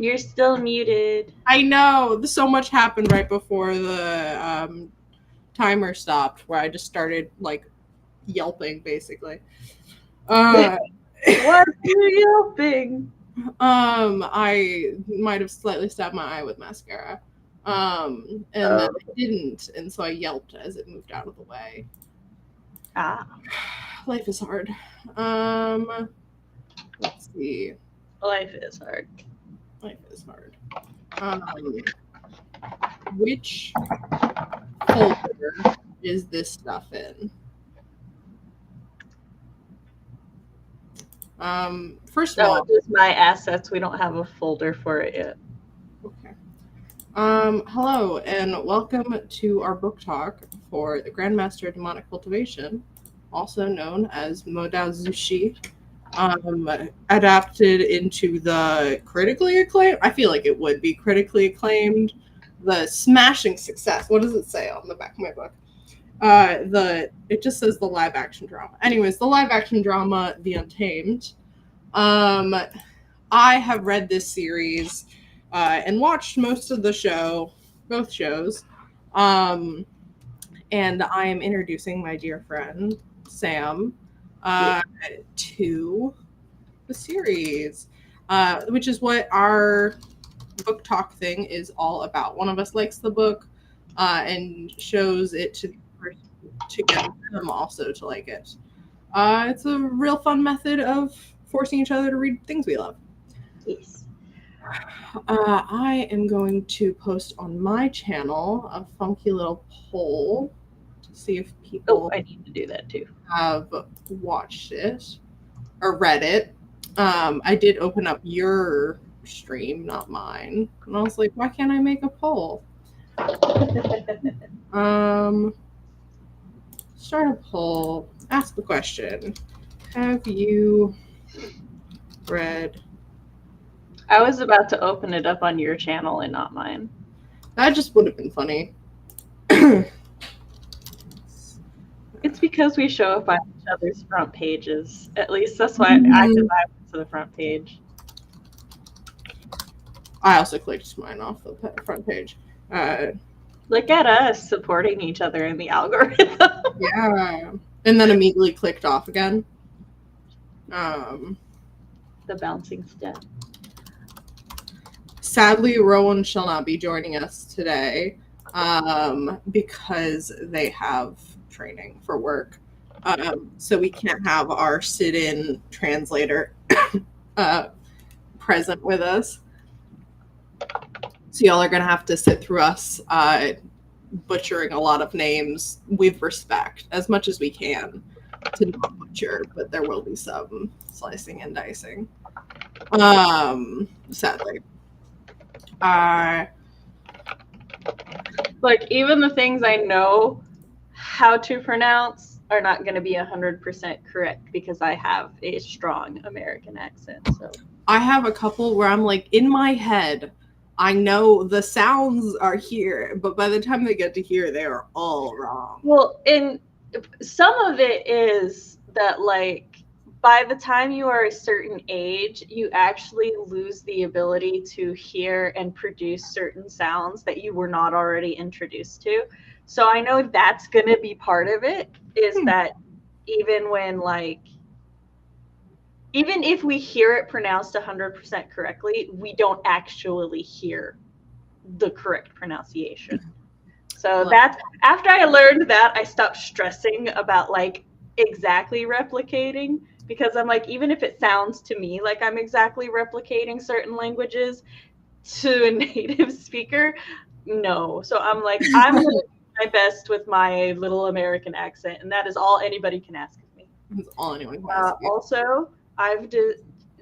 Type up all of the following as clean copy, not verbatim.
You're still muted. I know. So much happened right before the timer stopped, where I just started like yelping, basically. Why are you yelping? I might have slightly stabbed my eye with mascara. And then I didn't, and so I yelped as it moved out of the way. Life is hard. Let's see. Life is hard. Life is hard. Which folder is this stuff in? First of all, just my assets. We don't have a folder for it yet. Okay. Hello and welcome to our book talk for the Grandmaster of Demonic Cultivation, also known as Mo Dao Zu Shi, adapted into the critically acclaimed. I feel like it would be critically acclaimed. The smashing success. What does it say on the back of my book? It just says the live action drama. Anyways, the live action drama, The Untamed. I have read this series and watched most of the show, both shows. And I am introducing my dear friend Sam to the series, which is what our book talk thing is all about. One of us likes the book and shows it to the person to get them also to like it. It's a real fun method of forcing each other to read things we love. Yes. I am going to post on my channel a funky little poll to see if people I need to do that too. Have watched it or read it. I did open up your stream, not mine. And I was like, why can't I make a poll? Start a poll. Ask the question. Have you read? I was about to open it up on your channel and not mine. That just would have been funny. It's because we show up on each other's front pages. At least that's why I went to the front page. I also clicked mine off the front page. Look at us supporting each other in the algorithm. Yeah. And then immediately clicked off again. The bouncing step. Sadly, Rowan shall not be joining us today because they have training for work. So we can't have our sit-in translator present with us. So y'all are going to have to sit through us butchering a lot of names with respect, as much as we can to not butcher, but there will be some slicing and dicing. Sadly. Like, even the things I know how to pronounce are not going to be 100% correct because I have a strong American accent. So I have a couple where I'm like, in my head, I know the sounds are here, but by the time they get to here, they are all wrong. Well, and some of it is that, like, by the time you are a certain age, you actually lose the ability to hear and produce certain sounds that you were not already introduced to. So I know that's going to be part of it, is that even when, like, even if we hear it pronounced 100% correctly, we don't actually hear the correct pronunciation. So that's, after I learned that, I stopped stressing about, like, exactly replicating, because I'm like, even if it sounds to me like I'm exactly replicating certain languages to a native speaker, no. So I'm like, I'm going to do my best with my little American accent, and that is all anybody can ask of me. That's all anyone can ask you. Also,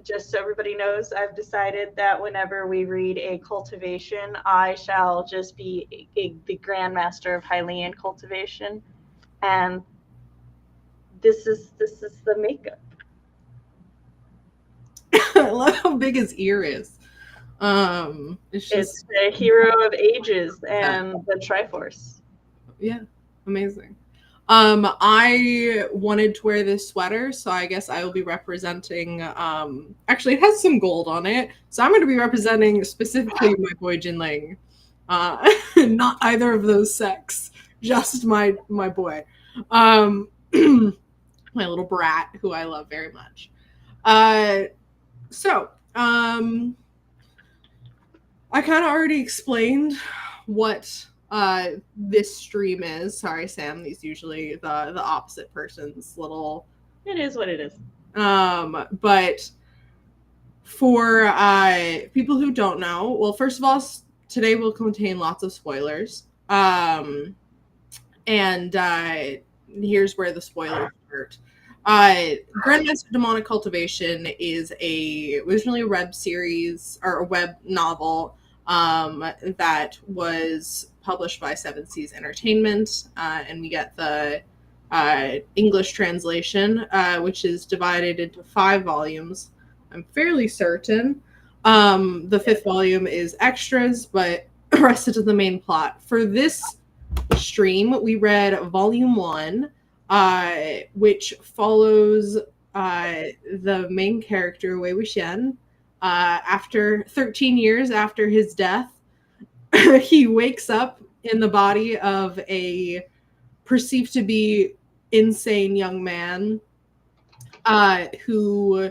just so everybody knows, I've decided that whenever we read a cultivation, I shall just be the Grandmaster of Hylian Cultivation, and this is the makeup. I love how big his ear is. It's the Hero of Ages and the Triforce. Yeah, amazing. I wanted to wear this sweater, so I guess I will be representing, actually it has some gold on it, so I'm going to be representing specifically my boy Jinling. Not either of those sex, just my boy. My little brat, who I love very much. So, I kind of already explained what this stream is. Sorry, Sam. These usually the opposite person's little. It is what it is. But for people who don't know, well, first of all, today will contain lots of spoilers. And here's where the spoilers start. Grandmaster of Demonic Cultivation is originally a web series or a web novel that was published by Seven Seas Entertainment, and we get the English translation, which is divided into 5 volumes. I'm fairly certain. The 5th volume is extras, but the rest is the main plot. For this stream, we read volume 1, which follows the main character, Wei Wuxian. After 13 years after his death, he wakes up in the body of a perceived to be insane young man who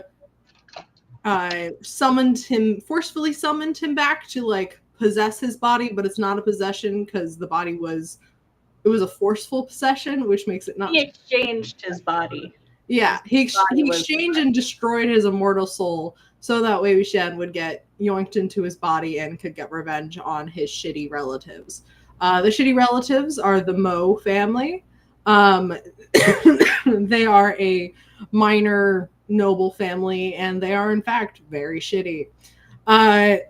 forcefully summoned him back to like possess his body, but it's not a possession because the body was a forceful possession, which makes it not. He exchanged his body. Yeah, he exchanged and destroyed his immortal soul so that Wei Wuxian would get yoinked into his body and could get revenge on his shitty relatives. The shitty relatives are the Mo family. They are a minor noble family, and they are in fact very shitty. Wei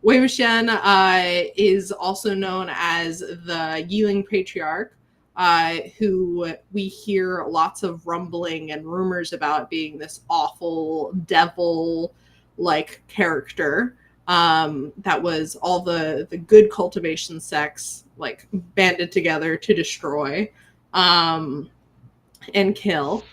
Wuxian is also known as the Yiling Patriarch, who we hear lots of rumbling and rumors about being this awful devil-like character that was all the good cultivation sects like banded together to destroy and kill.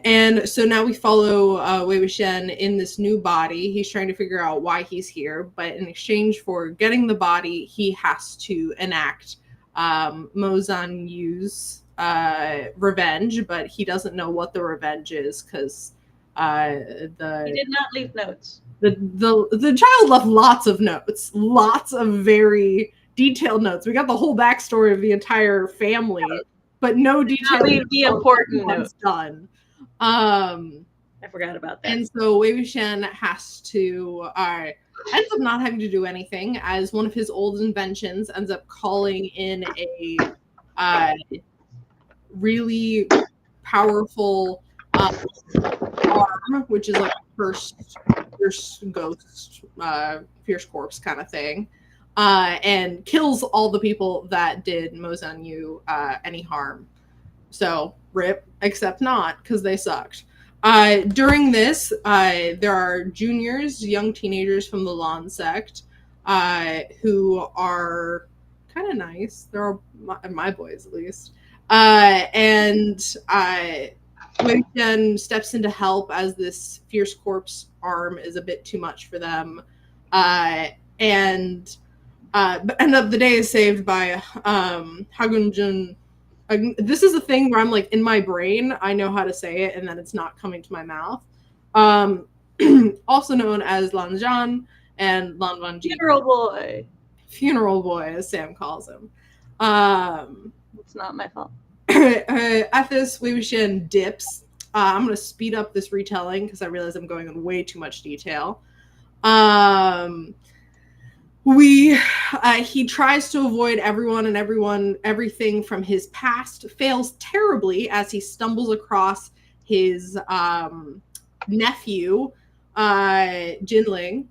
And so now we follow Wei Wuxian in this new body. He's trying to figure out why he's here, but in exchange for getting the body, he has to enact Mo Zanyu's revenge, but he doesn't know what the revenge is because he did not leave notes. The child left lots of notes, lots of very detailed notes. We got the whole backstory of the entire family, but no detail. Leave the important notes done. I forgot about that. And so Wei Wuxian has to ends up not having to do anything, as one of his old inventions ends up calling in a really powerful arm, which is like a fierce ghost, fierce corpse kind of thing, and kills all the people that did Mo Zanyu any harm. So rip, except not, because they sucked. During this, there are juniors, young teenagers from the Lan sect, who are kind of nice. They're my boys, at least. And Wei Wuxian steps in to help as this fierce corpse arm is a bit too much for them. But end of the day is saved by Hagunjun. This is a thing where I'm like, in my brain, I know how to say it, and then it's not coming to my mouth. Also known as Lan Zhan and Lan Vanji. Funeral boy, as Sam calls him. It's not my fault. At this, Wei Wuxian dips. I'm going to speed up this retelling because I realize I'm going in way too much detail. He tries to avoid everything from his past, fails terribly as he stumbles across his nephew, Jinling,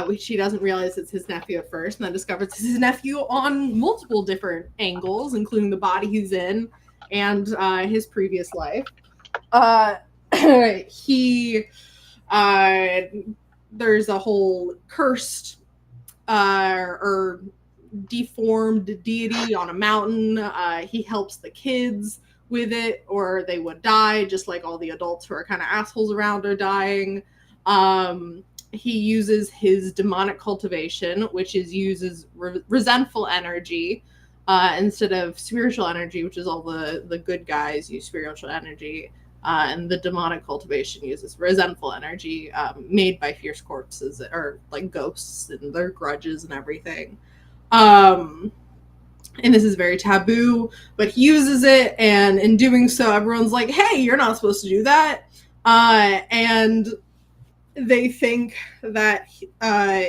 which he doesn't realize it's his nephew at first, and then discovers it's his nephew on multiple different angles, including the body he's in and his previous life. There's a whole cursed or deformed deity on a mountain. He helps the kids with it, or they would die, just like all the adults who are kind of assholes around are dying. He uses his demonic cultivation, which uses resentful energy instead of spiritual energy, which is all the good guys use spiritual energy. And the demonic cultivation uses resentful energy made by fierce corpses or like ghosts and their grudges and everything. And this is very taboo, but he uses it, and in doing so, everyone's like, hey, you're not supposed to do that. And they think that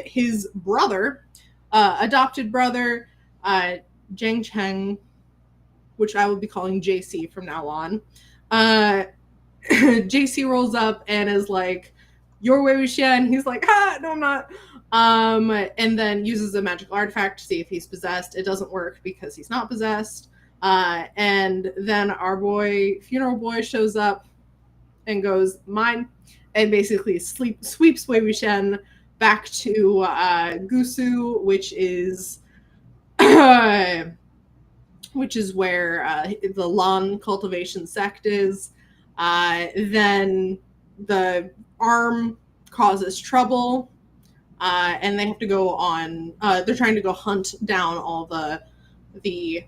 his brother, adopted brother, Jiang Cheng, which I will be calling JC from now on, JC rolls up and is like, "Your way, Wuxia," and he's like, "Ha, no, I'm not." And then uses a magical artifact to see if he's possessed. It doesn't work because he's not possessed. And then our funeral boy shows up and goes, "Mine," and basically sweeps Wei Wuxian back to Gusu, which is where the Lan cultivation sect is. Then the arm causes trouble, and they have to go on. They're trying to go hunt down all the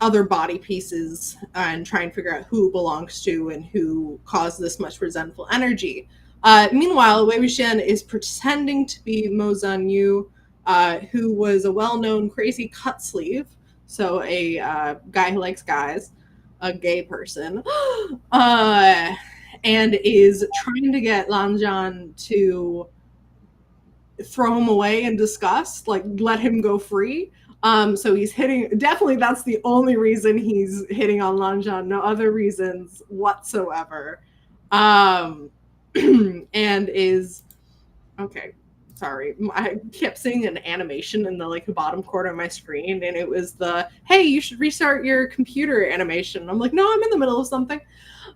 other body pieces and try and figure out who belongs to and who caused this much resentful energy. Meanwhile, Wei Wuxian is pretending to be Mo Zanyu, who was a well-known crazy cut sleeve. So a guy who likes guys, a gay person, and is trying to get Lanzhan to throw him away in disgust, like let him go free. So he's definitely that's the only reason he's hitting on Lanzhan, no other reasons whatsoever. And is, okay, sorry, I kept seeing an animation in the bottom corner of my screen, and it was hey, you should restart your computer animation. I'm like, no, I'm in the middle of something.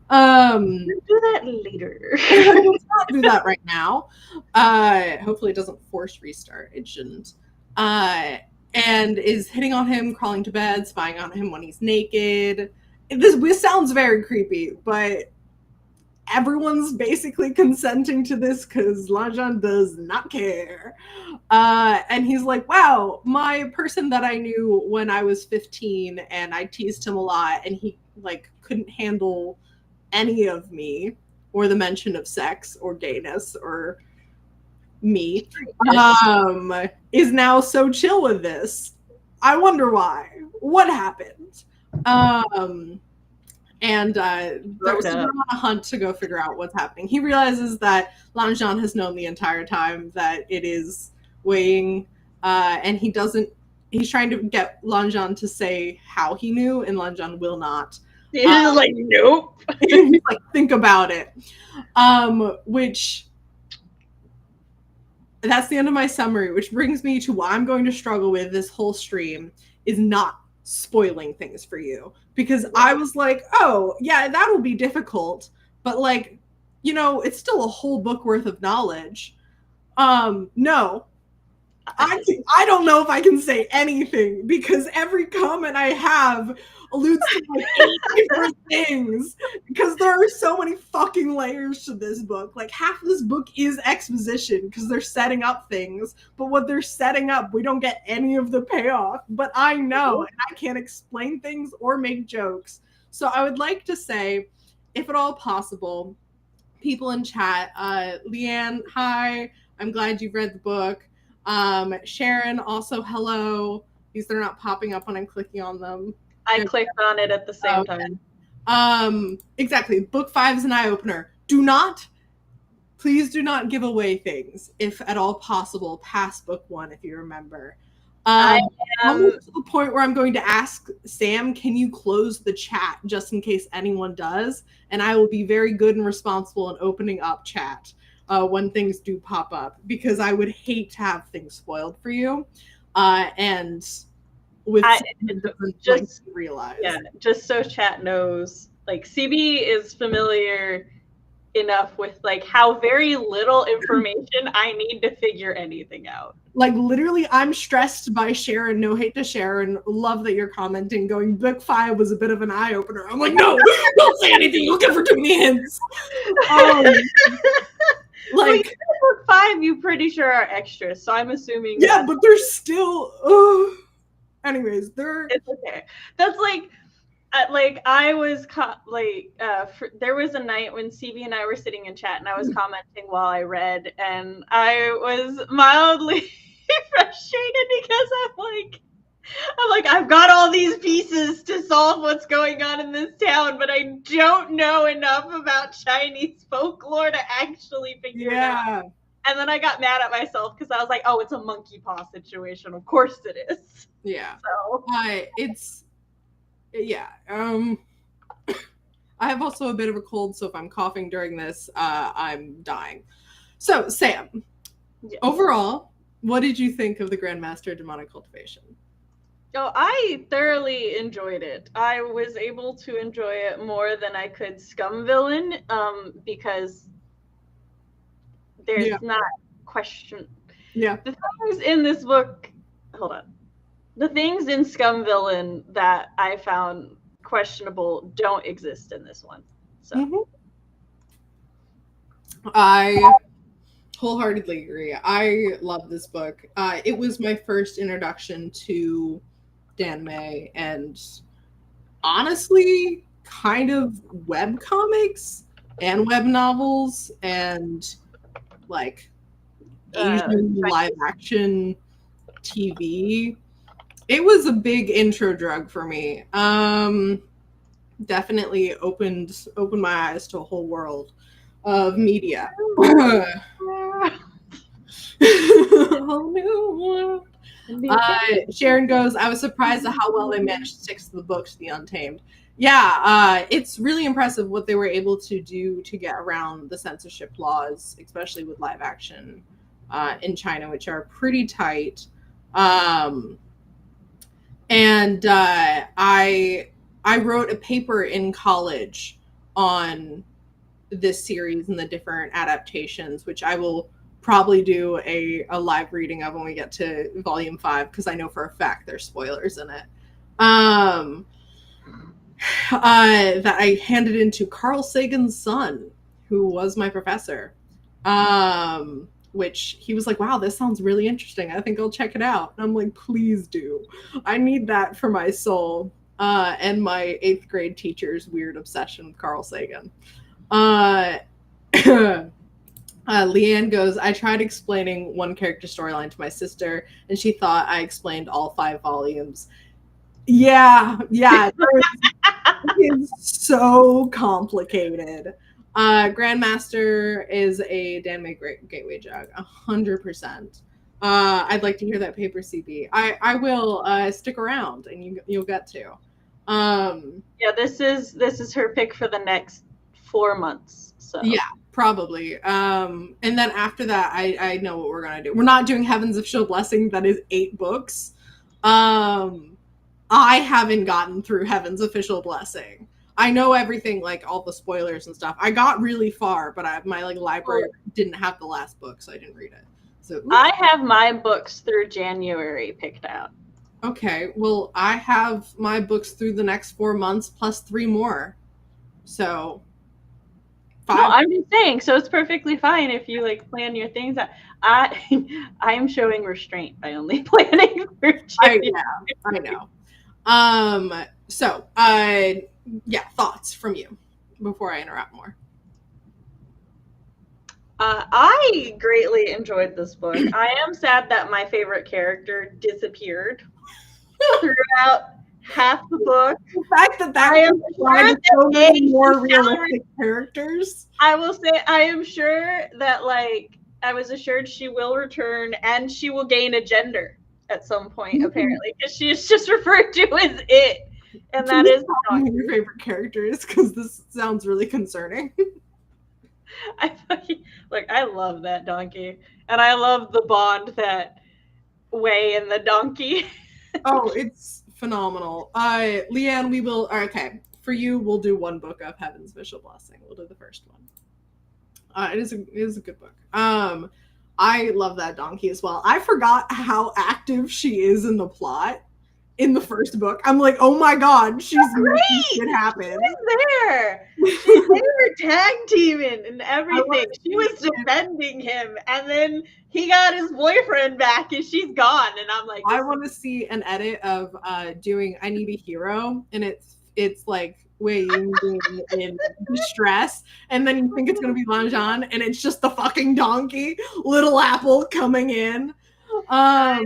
We'll do that later. Let's not do that right now. Hopefully it doesn't force restart. It shouldn't. And is hitting on him, crawling to bed, spying on him when he's naked. This sounds very creepy, but everyone's basically consenting to this because Lanzhan does not care. And he's like, wow, my person that I knew when I was 15 and I teased him a lot and he couldn't handle any of me or the mention of sex or gayness or me, is now so chill with this. I wonder why. What happened? And they're on a hunt to go figure out what's happening. He realizes that Lanzhan has known the entire time that it is weighing, and he's trying to get Lanzhan to say how he knew, and Lanzhan will not. He's like, nope. He's like, think about it. Which, that's the end of my summary, which brings me to what I'm going to struggle with this whole stream, is not spoiling things for you. Because I was like, oh, yeah, that'll be difficult. But it's still a whole book worth of knowledge. No. I don't know if I can say anything because every comment I have alludes to 8 different things because there are so many fucking layers to this book. Half of this book is exposition because they're setting up things, but what they're setting up, we don't get any of the payoff. But I know, and I can't explain things or make jokes. So I would like to say, if at all possible, people in chat, Leanne, hi, I'm glad you've read the book. Sharon, also hello. They're not popping up when I'm clicking on them. I clicked on it at the same time. Exactly. Book 5 is an eye-opener. Please do not give away things, if at all possible, past book 1, if you remember. I'm to the point where I'm going to ask Sam, can you close the chat just in case anyone does? And I will be very good and responsible in opening up chat when things do pop up, because I would hate to have things spoiled for you. And with just realize. Yeah, just so chat knows, CB is familiar enough with like how very little information I need to figure anything out. Like literally, I'm stressed by Sharon. No hate to Sharon. Love that you're commenting. Going book 5 was a bit of an eye opener. I'm like, no, don't say anything. You'll give her too many hints. Like book 5, you pretty sure are extras. So I'm assuming. Yeah, but they're still. Anyways, It's okay. That's like I was there was a night when CB and I were sitting in chat and I was commenting while I read, and I was mildly frustrated because I'm like, I've got all these pieces to solve what's going on in this town, but I don't know enough about Chinese folklore to actually figure it out. And then I got mad at myself because I was like, oh, it's a monkey paw situation. Of course it is. Yeah. So yeah. I have also a bit of a cold, so if I'm coughing during this, I'm dying. So, Sam, yes. Overall, what did you think of the Grandmaster of Demonic Cultivation? Oh, I thoroughly enjoyed it. I was able to enjoy it more than I could Scum Villain, because there's not question. Yeah. The things in this book, hold on. The things in Scum Villain that I found questionable don't exist in this one. So I wholeheartedly agree. I love this book. It was my first introduction to Danmei and honestly kind of web comics and web novels and like Asian live action TV. It was a big intro drug for me. Definitely opened my eyes to a whole world of media. Whole new world. Sharon goes, I was surprised at how well they managed to stick to the books, The Untamed. Yeah, it's really impressive what they were able to do to get around the censorship laws, especially with live action in China, which are pretty tight. And I wrote a paper in college on this series and the different adaptations, which I will probably do a live reading of when we get to volume 5, because I know for a fact there's spoilers in it. That I handed in to Carl Sagan's son, who was my professor. Which he was like, wow, this sounds really interesting. I think I'll check it out. And I'm like, please do. I need that for my soul. And my 8th grade teacher's weird obsession with Carl Sagan. Leanne goes, I tried explaining one character storyline to my sister, and she thought I explained all 5 volumes. Yeah. It's so complicated. Grandmaster is a Danmei gateway drug, 100%. I'd like to hear that paper, CB. I will stick around, and you'll get to. Yeah, this is her pick for the next 4 months. So yeah, probably. And then after that, I know what we're gonna do. We're not doing Heaven's Official Blessing. That is 8 books. I haven't gotten through Heaven's Official Blessing. I know everything, like all the spoilers and stuff. I got really far, but my library didn't have the last book, so I didn't read it. So I have my books through January picked out. Okay, well, I have my books through the next 4 months plus 3 more. So 5. No, I'm just saying. So it's perfectly fine if you plan your things out. I'm showing restraint by only planning for January. I know. So yeah, thoughts from you before I interrupt more. I greatly enjoyed this book. I am sad that my favorite character disappeared throughout half the book. The fact that I am sure so many more realistic characters. I will say I am sure that I was assured she will return and she will gain a gender at some point, apparently, because she is just referred to as it. And that is one of your favorite characters, because this sounds really concerning. I love that donkey, and I love the bond that Wei and the donkey. Oh, it's phenomenal. Leanne, we will. Okay, for you, we'll do 1 book of Heaven's Official Blessing. We'll do the first one. It is a good book. I love that donkey as well. I forgot how active she is in the plot in the first book. I'm like, oh my god, she's making shit happen. She's there. They were tag teaming and everything. She was defending him, and then he got his boyfriend back, and she's gone. And I'm like, I want to see an edit of doing I Need a Hero, and it's like Wei Ying being in distress, and then you think it's gonna be Lan Zhan, and it's just the fucking donkey, Little Apple coming in. I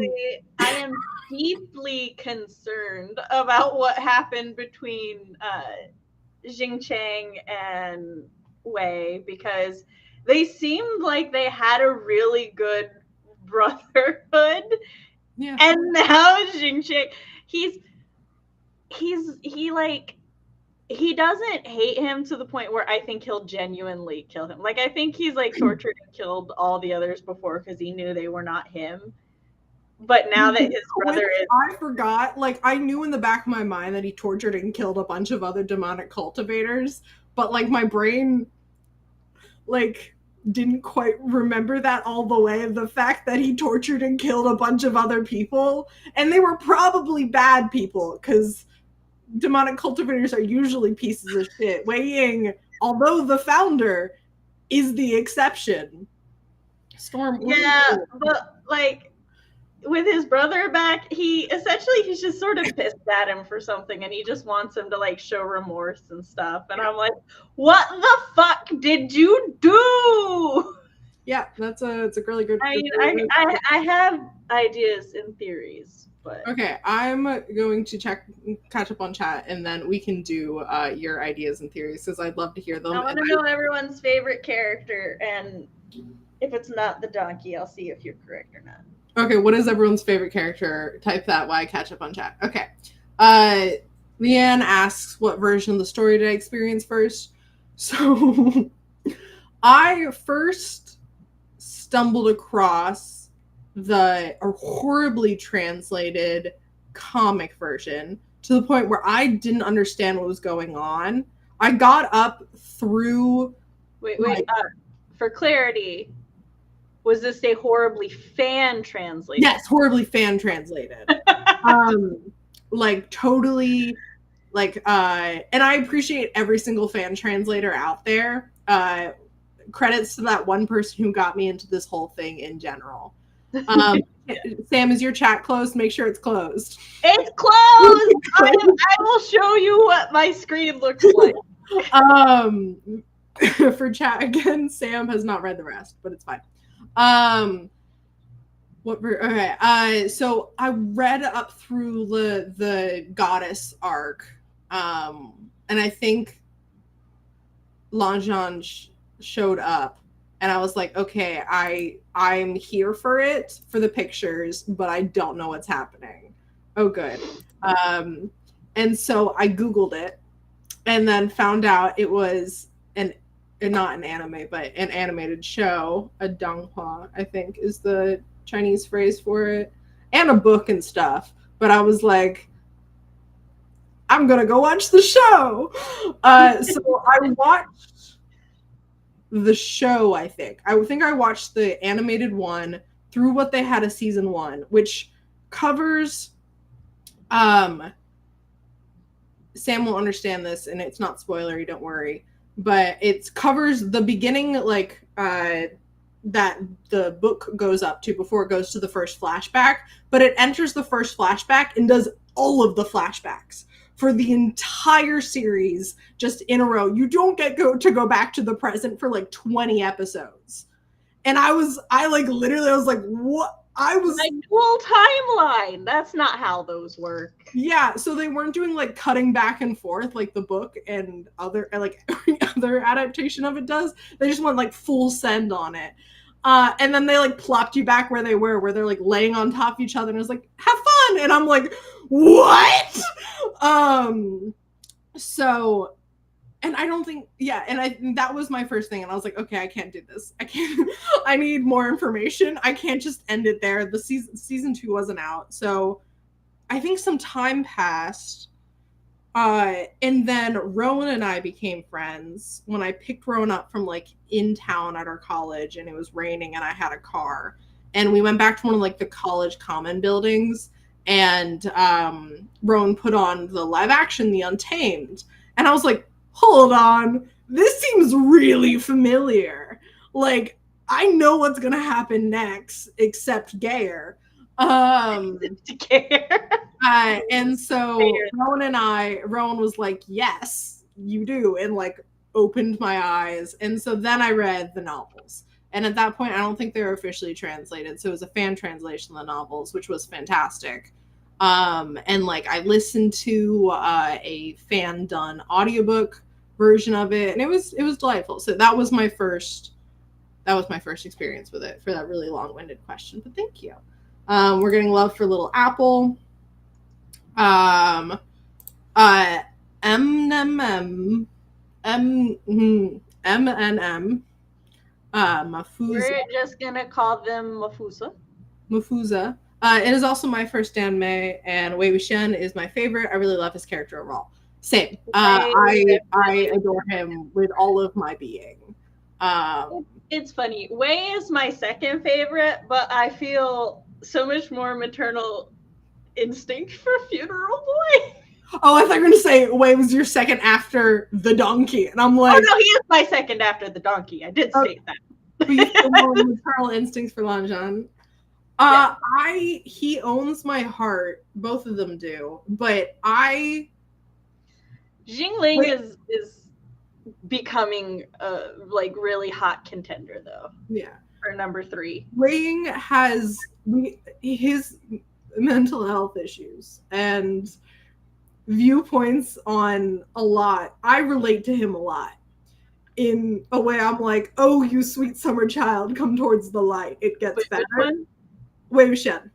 am deeply concerned about what happened between Xingqiang and Wei, because they seemed like they had a really good brotherhood. Yeah. And now Xingqiang, he doesn't hate him to the point where I think he'll genuinely kill him. Like, I think he's like tortured and killed all the others before because he knew they were not him. But now that his brother is... I forgot, like, I knew in the back of my mind that he tortured and killed a bunch of other demonic cultivators, but, like, my brain, like, didn't quite remember that all the way. The fact that he tortured and killed a bunch of other people, and they were probably bad people, because demonic cultivators are usually pieces of shit. Wei Ying, although the founder, is the exception. Storm. Yeah, but, like, with his brother back, he's just sort of pissed at him for something, and he just wants him to like show remorse and stuff. And I'm like, what the fuck did you do? Yeah, it's a really good. I have ideas and theories, but okay, I'm going to catch up on chat, and then we can do your ideas and theories, because I'd love to hear them. I want to know everyone's favorite character, and if it's not the donkey, I'll see if you're correct or not. Okay, what is everyone's favorite character? Type that while I catch up on chat. Okay. Leanne asks, what version of the story did I experience first? So, I first stumbled across the horribly translated comic version to the point where I didn't understand what was going on. I got up through... Wait. For clarity... Was this a horribly fan translated? Yes, horribly fan translated. Like totally, like, and I appreciate every single fan translator out there. Credits to that one person who got me into this whole thing in general. Sam, is your chat closed? Make sure it's closed. It's closed! I will show you what my screen looks like. For chat again, Sam has not read the rest, but it's fine. So I read up through the goddess arc, and I think Lan Zhan showed up, and I was like, okay, I'm here for it, for the pictures, but I don't know what's happening. Oh, good. And so I Googled it, and then found out it was not an anime, but an animated show, a donghua, I think is the Chinese phrase for it, and a book and stuff. But I was like, I'm gonna go watch the show. So I watched the show, I think. I watched the animated one through what they had a season 1, which covers... Sam will understand this, and it's not spoilery, don't worry. But it covers the beginning, like, that the book goes up to before it goes to the first flashback. But it enters the first flashback and does all of the flashbacks for the entire series just in a row. You don't get to go back to the present for, like, 20 episodes. And I was like, what? I was a dual timeline. That's not how those work. Yeah, so they weren't doing like cutting back and forth like the book and other like every other adaptation of it does. They just went like full send on it. And then they like plopped you back where they where they're like laying on top of each other, and it was like, have fun. And I'm like, what? So, and I don't think, yeah, and that was my first thing, and I was like, okay, I can't do this. I need more information. I can't just end it there. The season 2 wasn't out, so I think some time passed, And then Rowan and I became friends when I picked Rowan up from like in town at our college, and it was raining and I had a car. And we went back to one of like the college common buildings, and Rowan put on the live action The Untamed. And I was like, hold on, this seems really familiar. Like, I know what's gonna happen next, except gayer. And so Rowan was like, yes, you do, and like opened my eyes. And so then I read the novels. And at that point, I don't think they were officially translated. So it was a fan translation of the novels, which was fantastic. And like I listened to a fan done audiobook version of it, and it was delightful. So that was my first experience with it for that really long-winded question. But thank you. We're getting love for Little Apple. MNM, Mafusa. We're just gonna call them Mafusa. Mafusa. It is also my first anime, and Wei Wuxian is my favorite. I really love his character overall. Same. I adore him with all of my being. It's funny. Wei is my second favorite, but I feel so much more maternal instinct for Funeral Boy. Oh, I thought you were going to say Wei was your second after the donkey. And I'm like... Oh, no, he is my second after the donkey. I did state that. But you feel more maternal instincts for Lanjan. Yeah. He owns my heart. Both of them do. But Jingling is becoming a like really hot contender though. Yeah. For number 3. Wei has his mental health issues and viewpoints on a lot. I relate to him a lot. In a way, I'm like, oh, you sweet summer child, come towards the light. It gets better. Wei Wuxian.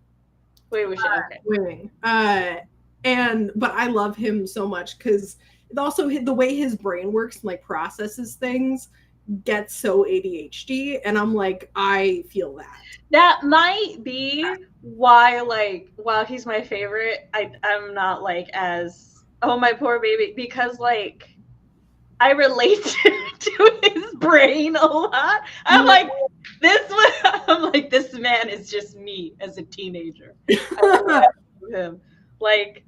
Okay. Wei. But I love him so much because also the way his brain works and like processes things gets so ADHD, and I'm like, I feel that. That might be why, like, while he's my favorite, I'm not like as, oh my poor baby, because like I relate to his brain a lot. I'm like, this man is just me as a teenager. I love him. Like,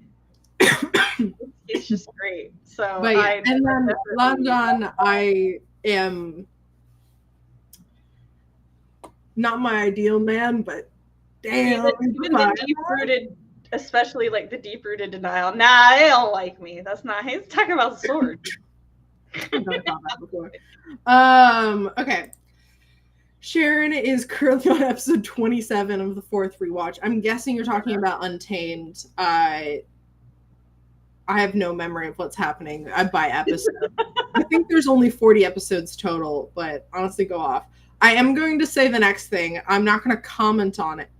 it's just great. So, but yeah. And then Lanjan, I am not my ideal man, but damn. Even the deep-rooted, especially like the deep-rooted denial. Nah, they don't like me. That's not. He's talking about sword. I've never thought that before. Okay. Sharon is currently on episode 27 of the 4th rewatch. I'm guessing you're talking about Untamed. I have no memory of what's happening by episode. I think there's only 40 episodes total, but honestly, go off. I am going to say the next thing. I'm not going to comment on it.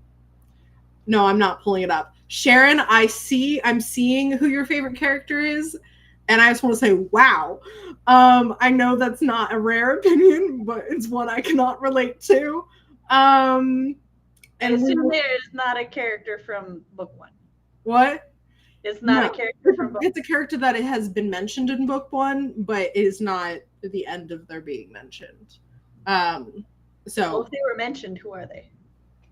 No, I'm not pulling it up. Sharon, I'm seeing who your favorite character is, and I just want to say, wow. I know that's not a rare opinion, but it's one I cannot relate to. And assume there's not a character from book 1. What? It's not a character from book 1. It's a character that it has been mentioned in book 1, but is not the end of their being mentioned. Well, if they were mentioned, who are they?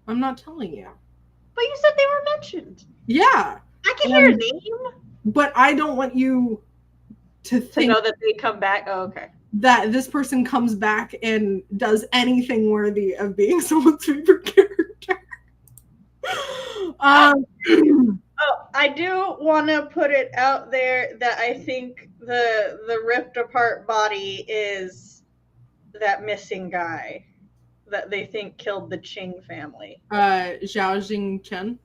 I'm not telling you. But you said they were mentioned. Yeah. I can hear a name. But I don't want you to think know that they come back. Oh, okay. That this person comes back and does anything worthy of being someone's favorite character. I do want to put it out there that I think the ripped apart body is that missing guy that they think killed the Qing family. Zhao Jingchen.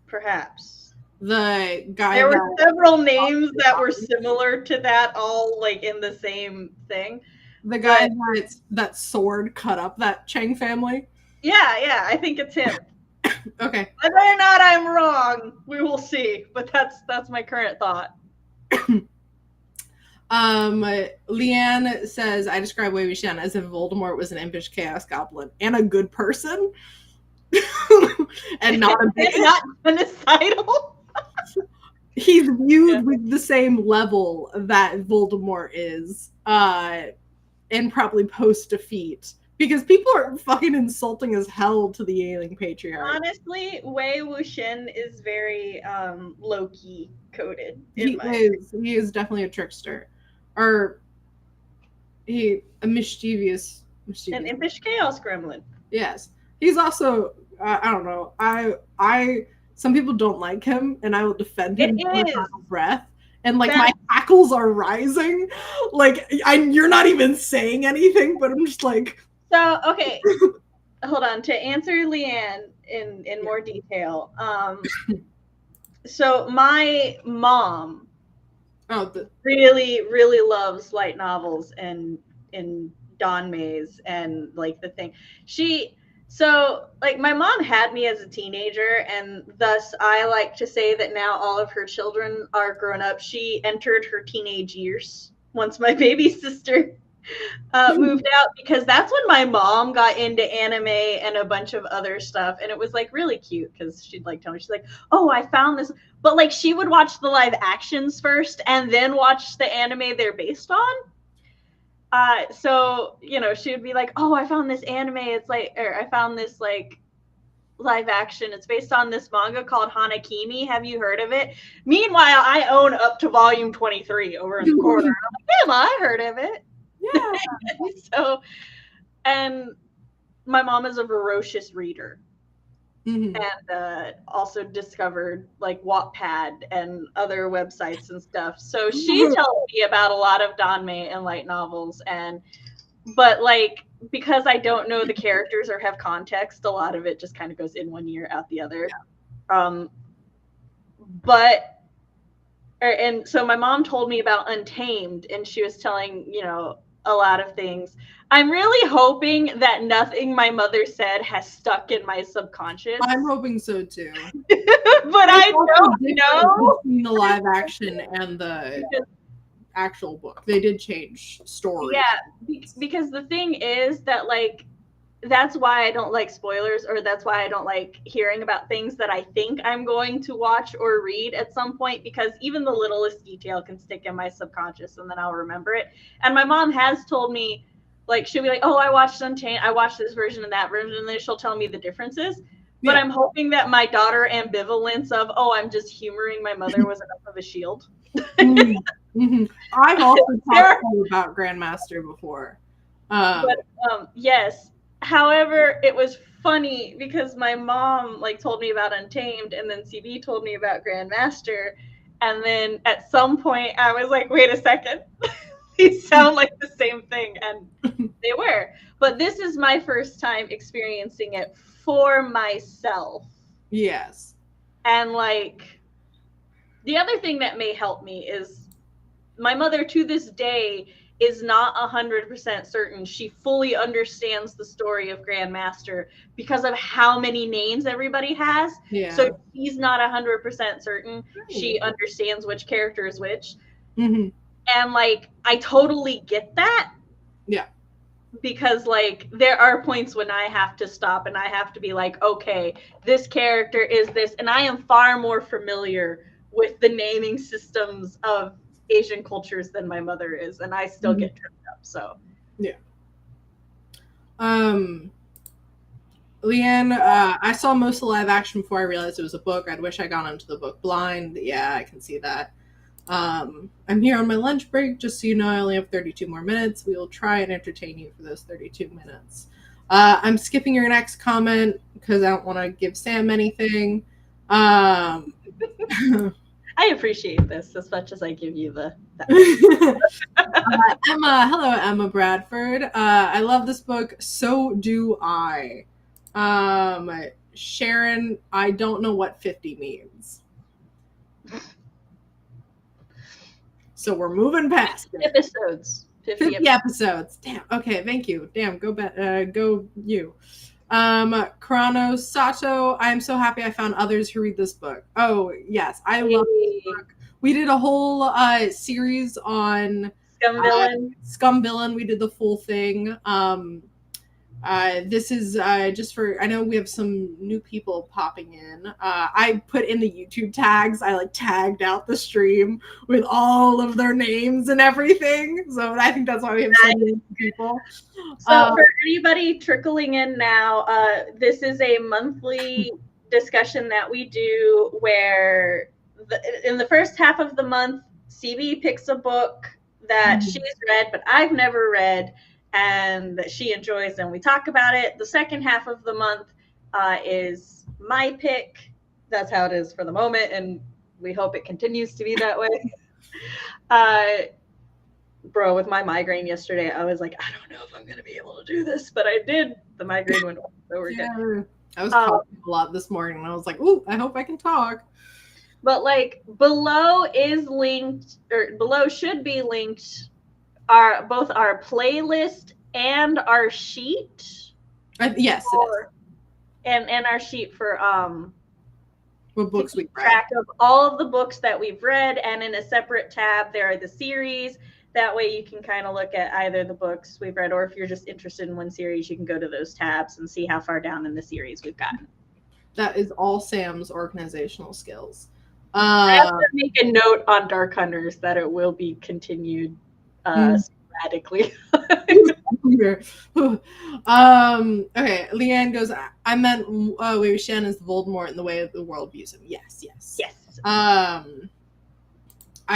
Perhaps. The guy. There were several names that were similar to that, all like in the same thing. The guy that sword cut up that Chang family. Yeah, I think it's him. Okay. Whether or not I'm wrong, we will see. But that's my current thought. Leanne says, I describe Wei Wuxian as if Voldemort was an impish chaos goblin and a good person. And not a bitch. Not genocidal. he's viewed with the same level that Voldemort is, and probably post defeat. Because people are fucking insulting as hell to the Ailing Patriarch. Honestly, Wei Wuxian is very low-key coded. He is definitely a trickster. Or a mischievous. An impish chaos gremlin. Yes. He's also, I don't know, some people don't like him, and I will defend him with my breath. And like my hackles are rising. Like you're not even saying anything, but I'm just like. So okay, hold on. To answer Leanne in more detail, so my mom really loves light novels and Dawn Maze and like the thing. So like my mom had me as a teenager, and thus I like to say that now all of her children are grown up. She entered her teenage years once my baby sister moved out, because that's when my mom got into anime and a bunch of other stuff, and it was like really cute because she'd like tell me, she's like, oh, I found this, but like she would watch the live actions first and then watch the anime they're based on. So you know, she would be like, oh, I found this anime, it's like, or I found this like live action, it's based on this manga called Hanakimi, have you heard of it? Meanwhile, I own up to volume 23 over in the corner. I'm like, damn, I heard of it. Yeah. So, and my mom is a voracious reader, and also discovered like Wattpad and other websites and stuff. So she tells me about a lot of Danmei and light novels, but like because I don't know the characters or have context, a lot of it just kind of goes in one ear, out the other. Yeah. And so my mom told me about Untamed, and she was telling, you know, a lot of things. I'm really hoping that nothing my mother said has stuck in my subconscious. I'm hoping so too. But I don't know. Between the live action and the actual book, they did change story. Yeah, because the thing is that like that's why I don't like spoilers, or that's why I don't like hearing about things that I think I'm going to watch or read at some point, because even the littlest detail can stick in my subconscious and then I'll remember it. And my mom has told me, like, she'll be like, oh, I watched Unchained, I watched this version and that version, and then she'll tell me the differences. Yeah. But I'm hoping that my daughter ambivalence of, oh, I'm just humoring my mother was enough of a shield. I've also talked to you about Grandmaster before. Yes. However, it was funny because my mom like told me about Untamed, and then CB told me about Grandmaster, and then at some point I was like, wait a second, these sound like the same thing, and they were. But this is my first time experiencing it for myself. Yes. And like the other thing that may help me is my mother to this day is not 100% certain she fully understands the story of Grandmaster because of how many names everybody has. Yeah. So she's not 100% certain she understands which character is which. And like, I totally get that. Yeah. Because like, there are points when I have to stop and I have to be like, okay, this character is this. And I am far more familiar with the naming systems of Asian cultures than my mother is, and I still get tripped up. So yeah. Leanne, I saw most of the live action before I realized it was a book. I'd wish I got into the book blind. Yeah, I can see that. I'm here on my lunch break, just so you know. I only have 32 more minutes. We will try and entertain you for those 32 minutes. I'm skipping your next comment because I don't want to give Sam anything. I appreciate this as much as I give you the. Hello, Emma Bradford. I love this book. So do I. Sharon, I don't know what 50 means. So we're moving past it. Episodes. 50 episodes. Damn. Okay, thank you. Damn, go you. Kronos Sato, I'm so happy I found others who read this book. Oh, yes, I love this book. We did a whole series on Scum Villain. Scum Villain. We did the full thing. This is just for, I know we have some new people popping in. I put in the YouTube tags, I like tagged out the stream with all of their names and everything. So I think that's why we have so many people. So for anybody trickling in now, this is a monthly discussion that we do where in the first half of the month, CB picks a book that she's read, but I've never read, and that she enjoys, and we talk about it. The second half of the month is my pick. That's how it is for the moment, and we hope it continues to be that way. Bro, with my migraine yesterday, I was like, I don't know if I'm going to be able to do this, but I did. The migraine went away, so we're good. I was talking a lot this morning, and I was like, ooh, I hope I can talk. But like below is linked, or below should be linked, both our playlist and our sheet. Yes, for, and our sheet for what books we read. Track of all of the books that we've read, and in a separate tab there are the series. That way you can kind of look at either the books we've read, or if you're just interested in one series, you can go to those tabs and see how far down in the series we've gotten. That is all Sam's organizational skills. I have to make a note on Dark Hunters that it will be continued sporadically. Okay, Leanne goes, I meant wait, Shan is Voldemort in the way of the world views him. Yes. I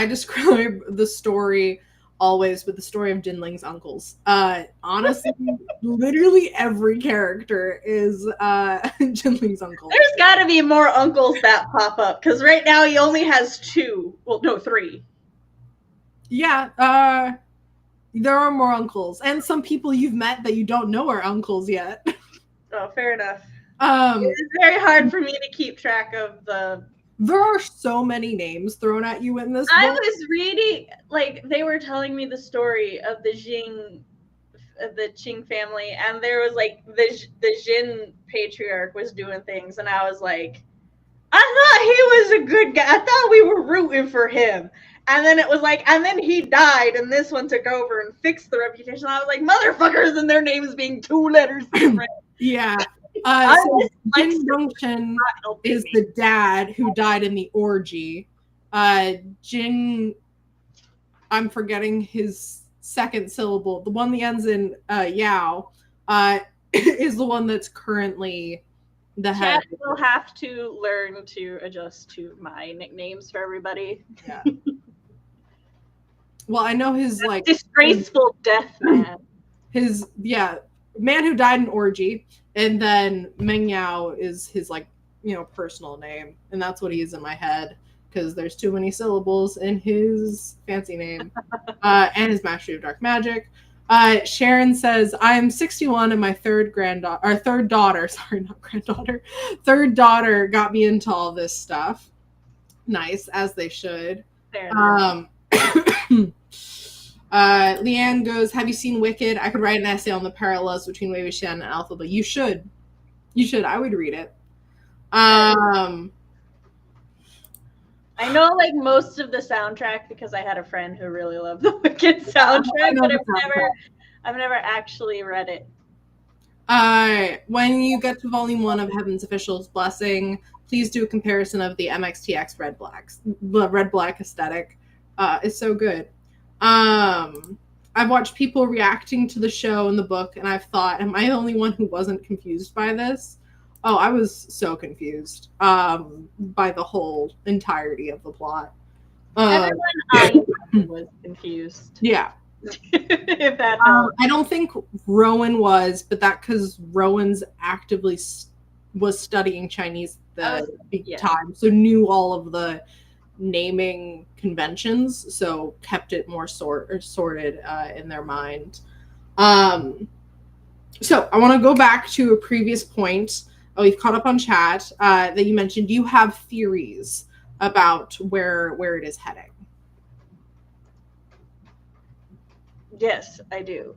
describe the story always with the story of Jinling's uncles. Honestly, literally every character is Jinling's uncle. There's got to be more uncles that pop up, because right now he only has 2. Well, no, 3. Yeah, there are more uncles, and some people you've met that you don't know are uncles yet. Oh, fair enough. It's very hard for me to keep track of the... There are so many names thrown at you in this book. I was reading, like, they were telling me the story of the Qing family, and there was, like, the Jin patriarch was doing things, and I was like, I thought he was a good guy. I thought we were rooting for him. And then it was like, and then he died, and this one took over and fixed the reputation. I was like, motherfuckers, and their names being 2 letters different. Yeah. So Jin Dongchen is the dad who died in the orgy. Jin, I'm forgetting his second syllable. The one that ends in Yao is the one that's currently the head. Chat will have to learn to adjust to my nicknames for everybody. Yeah. Well, I know his like disgraceful death man. His man who died in orgy, and then Meng Yao is his personal name, and that's what he is in my head because there's too many syllables in his fancy name, and his mastery of dark magic. Sharon says, I'm 61 and my third daughter got me into all this stuff. Nice, as they should. Leanne goes, have you seen Wicked? I could write an essay on the parallels between Wei Wuxian and Alpha, you should. I would read it. I know like most of the soundtrack because I had a friend who really loved the Wicked soundtrack, but I've never actually read it. When you get to volume 1 of Heaven's Official's Blessing, please do a comparison of the MXTX red-black aesthetic. It's so good. I've watched people reacting to the show and the book, and I've thought, am I the only one who wasn't confused by this? Oh, I was so confused by the whole entirety of the plot. Everyone I was confused. Yeah. If that helps. I don't think Rowan was, but that because Rowan's actively was studying Chinese the time, so knew all of the naming conventions, so kept it more sorted in their mind. So I want to go back to a previous point. We've caught up on chat that you mentioned. Do you have theories about where it is heading? Yes, I do.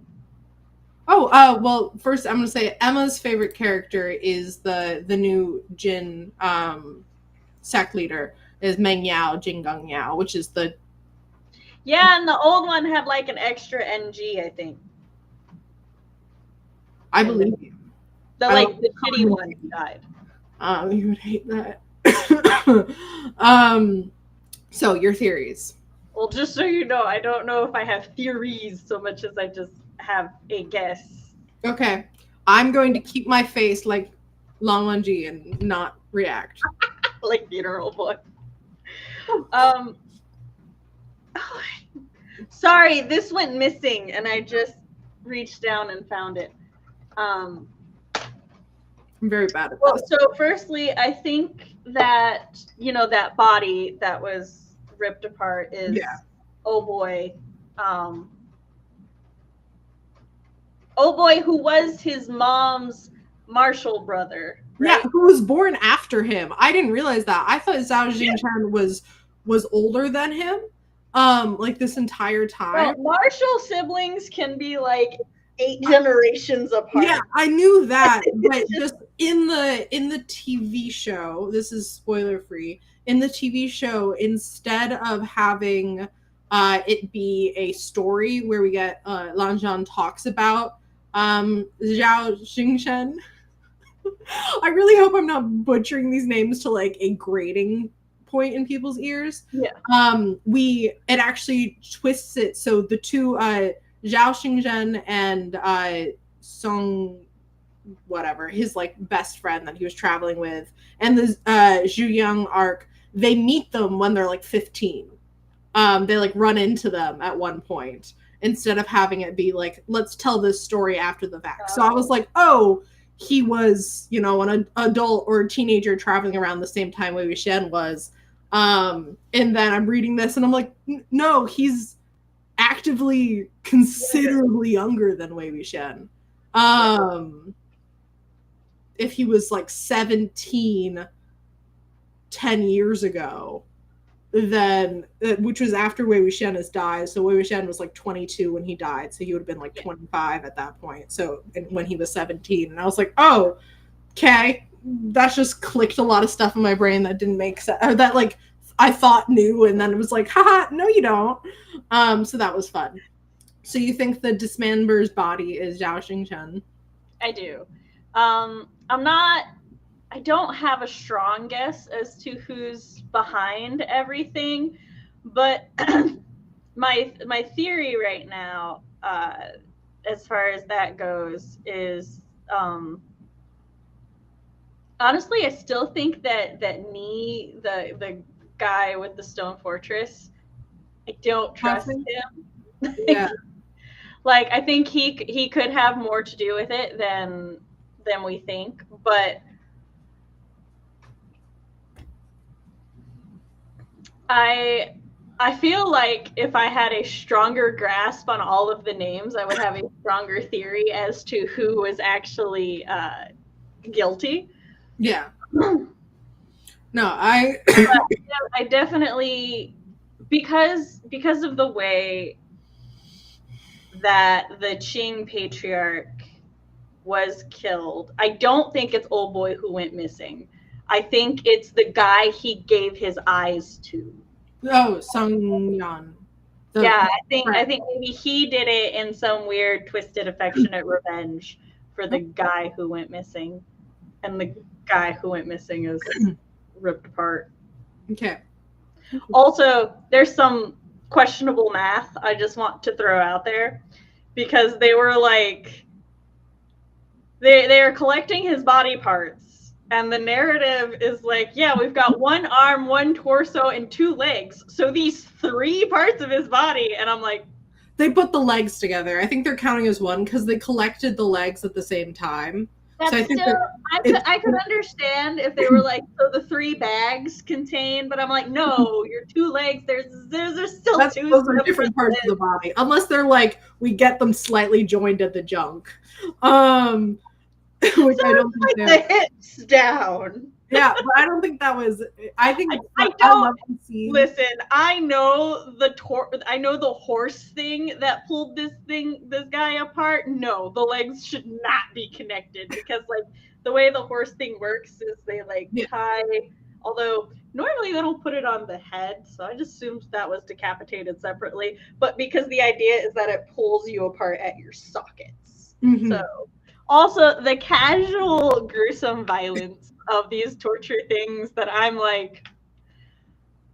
Well, first I'm going to say Emma's favorite character is the new Jin sect leader is Meng Yao, Jinggang Yao, which is the... Yeah, and the old one had like an extra NG, I think. I believe you. The shitty one died. You would hate that. So your theories. Well, just so you know, I don't know if I have theories so much as I just have a guess. Okay. I'm going to keep my face like Lan Wangji and not react. Like funeral boy. Sorry, this went missing and I just reached down and found it. I'm very bad at this. So firstly, I think that, that body that was ripped apart is oh boy who was his mom's martial brother, right? Yeah, who was born after him. I didn't realize that. I thought Zhao Xingchen was older than him like this entire time. Well, martial siblings can be like 8 generations apart. Yeah, I knew that, but just in the TV show, this is spoiler free. In the TV show, instead of having it be a story where we get Lan Zhan talks about Zhao Xingchen. I really hope I'm not butchering these names to like a grading point in people's ears. Yeah. It actually twists it so the two Zhao Xingchen and Song whatever, his like best friend that he was traveling with, and the Xiang arc, they meet them when they're like 15. They like run into them at one point instead of having it be like, let's tell this story after the fact. So I was like, oh, he was, an adult or a teenager traveling around the same time Wei Wuxian was. And then I'm reading this and I'm like, no, he's actively considerably younger than Wei Wuxian. If he was like 17 10 years ago, then which was after Wei Wuxian has died. So Wei Wuxian was like 22 when he died, so he would have been like 25 at that point. So when he was 17, and I was like, oh, okay, that's just clicked a lot of stuff in my brain that didn't make sense, or that like I thought knew, and then it was like, haha, no, you don't. So that was fun. So you think the dismember's body is Zhao Xingchen? I do. I don't have a strong guess as to who's behind everything, but my theory right now, as far as that goes, is honestly, I still think that Ni, the guy with the stone fortress, I don't trust him. Yeah. Like, I think he could have more to do with it than we think, but I feel like if I had a stronger grasp on all of the names, I would have a stronger theory as to who was actually guilty. Yeah. No, I definitely, because of the way that the Qing patriarch was killed, I don't think it's old boy who went missing. I think it's the guy he gave his eyes to. Oh, Sung Yan. Yeah, I think maybe he did it in some weird, twisted, affectionate revenge for the guy who went missing, and the guy who went missing is ripped apart. Okay. Also, there's some questionable math I just want to throw out there, because they were like, they are collecting his body parts, and the narrative is like, yeah, we've got 1 arm, 1 torso, and 2 legs. So these 3 parts of his body, and I'm like, they put the legs together. I think they're counting as one because they collected the legs at the same time. That's so I could understand if they were like, so the 3 bags contain, but I'm like, no, your 2 legs, there's still two. Those are different parts of the body, unless they're like, we get them slightly joined at the junk. Which so I don't think like the hips down. Yeah, but I don't think that was. I think I don't listen. I know the horse thing that pulled this guy apart. No, the legs should not be connected, because like the way the horse thing works is they like tie. Although normally they don't put it on the head, so I just assumed that was decapitated separately. But because the idea is that it pulls you apart at your sockets, so Also, the casual gruesome violence of these torture things that I'm like,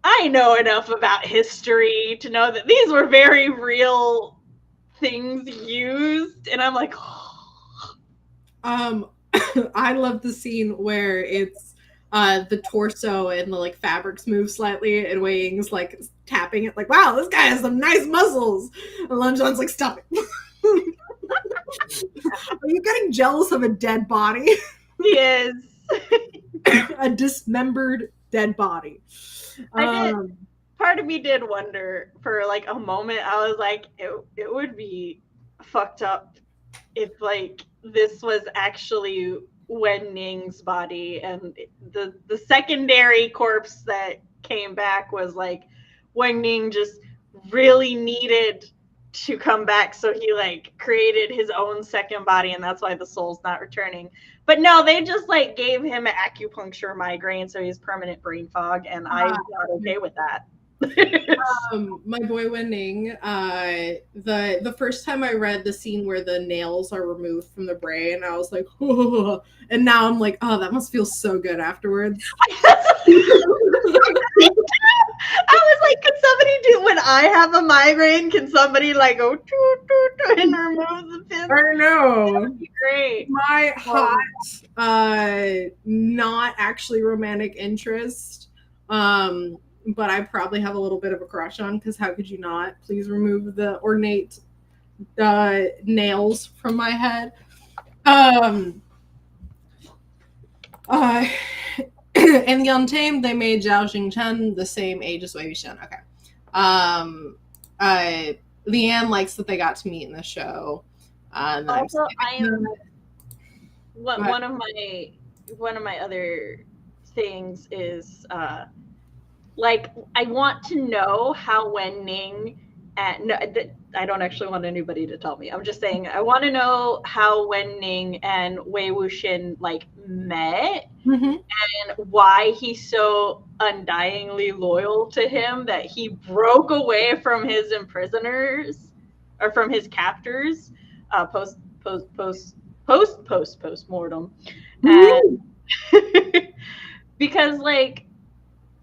I know enough about history to know that these were very real things used, and I'm like, I love the scene where it's the torso and the like fabrics move slightly and Wei Ying's like tapping it like, wow, this guy has some nice muscles. And Lun Zhan's like, stop it. Are you getting jealous of a dead body? he is. A dismembered dead body. I did. Part of me did wonder for like a moment. I was like, it would be fucked up if like this was actually Wen Ning's body, and the secondary corpse that came back was like Wen Ning just really needed to come back, so he like created his own second body, and that's why the soul's not returning. But no, they just like gave him an acupuncture migraine, so he's permanent brain fog, and I'm not okay with that. My boy Wen Ning, the first time I read the scene where the nails are removed from the brain, I was like, oh, and now I'm like, oh, that must feel so good afterwards. I was like, could somebody do, when I have a migraine, can somebody like go and remove the pins? I know. That would be great. My hot, not actually romantic interest, but I probably have a little bit of a crush on, because how could you not? Please remove the ornate nails from my head. In the Untamed, they made Zhao Xingchen the same age as Wei Wuxian. Okay. Leanne likes that they got to meet in the show. Also, I am one of my other things is like, I want to know how Wen Ning, and no, I don't actually want anybody to tell me. I'm just saying I want to know how Wen Ning and Wei Wuxian like met, and why he's so undyingly loyal to him that he broke away from his imprisoners or from his captors post mortem, and because like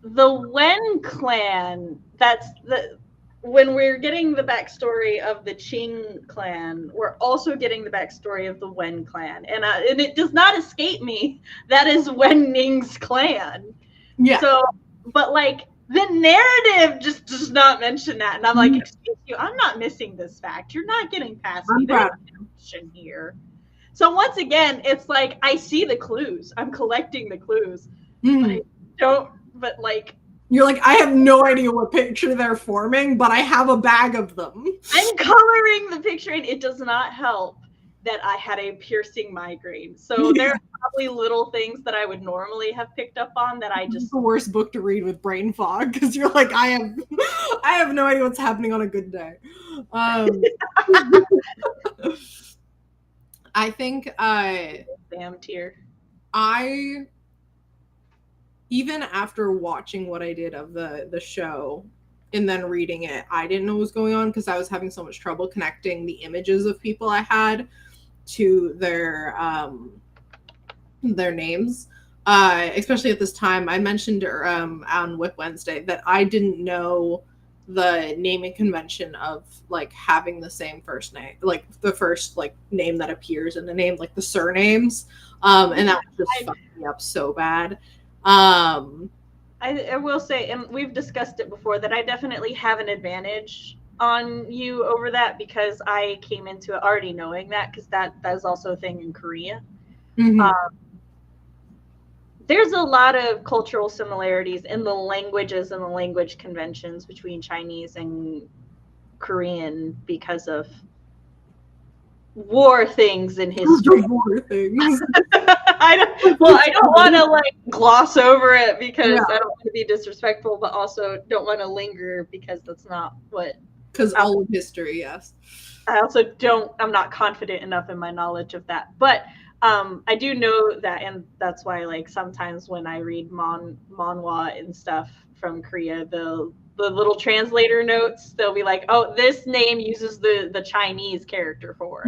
the Wen clan, that's the, when we're getting the backstory of the Qing clan, we're also getting the backstory of the Wen clan, and it does not escape me that is Wen Ning's clan. Yeah. So, but like the narrative just does not mention that, and I'm like, excuse you, I'm not missing this fact. You're not getting past me. There's tension here. So once again, it's like I see the clues. I'm collecting the clues, but I don't. But like, you're like, I have no idea what picture they're forming, but I have a bag of them. I'm coloring the picture, and it does not help that I had a piercing migraine. So there are probably little things that I would normally have picked up on that I just. It's the worst book to read with brain fog, because you're like, I have no idea what's happening on a good day. I think damn tear. Even after watching what I did of the show and then reading it, I didn't know what was going on, because I was having so much trouble connecting the images of people I had to their names. Especially at this time, I mentioned on Whip Wednesday that I didn't know the naming convention of like having the same first name, like the first like name that appears in the name, like the surnames, and that just fucked me up so bad. I will say, and we've discussed it before, that I definitely have an advantage on you over that, because I came into it already knowing that, because that is also a thing in Korea. There's a lot of cultural similarities in the languages and the language conventions between Chinese and Korean because of war things in history. War things. I don't want to like gloss over it, because I don't want to be disrespectful, but also don't want to linger, because that's not what. Because all of history, yes. I also I'm not confident enough in my knowledge of that, but I do know that, and that's why like sometimes when I read manhwa and stuff from Korea, the little translator notes, they'll be like, oh, this name uses the Chinese character for.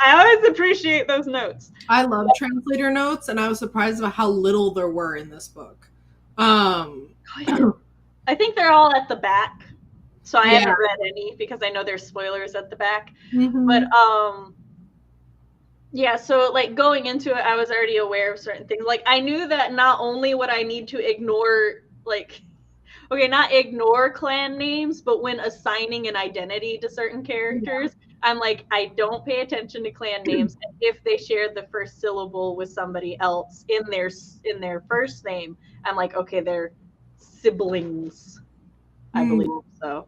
I always appreciate those notes. I love translator notes, and I was surprised about how little there were in this book. I think they're all at the back, so I Yeah. haven't read any because I know there's spoilers at the back. Mhm. But yeah, so like going into it, I was already aware of certain things. Like I knew that not only would I need to ignore not ignore clan names, but when assigning an identity to certain characters, I'm like, I don't pay attention to clan names. And if they share the first syllable with somebody else in their first name, I'm like, okay, they're siblings. I believe so.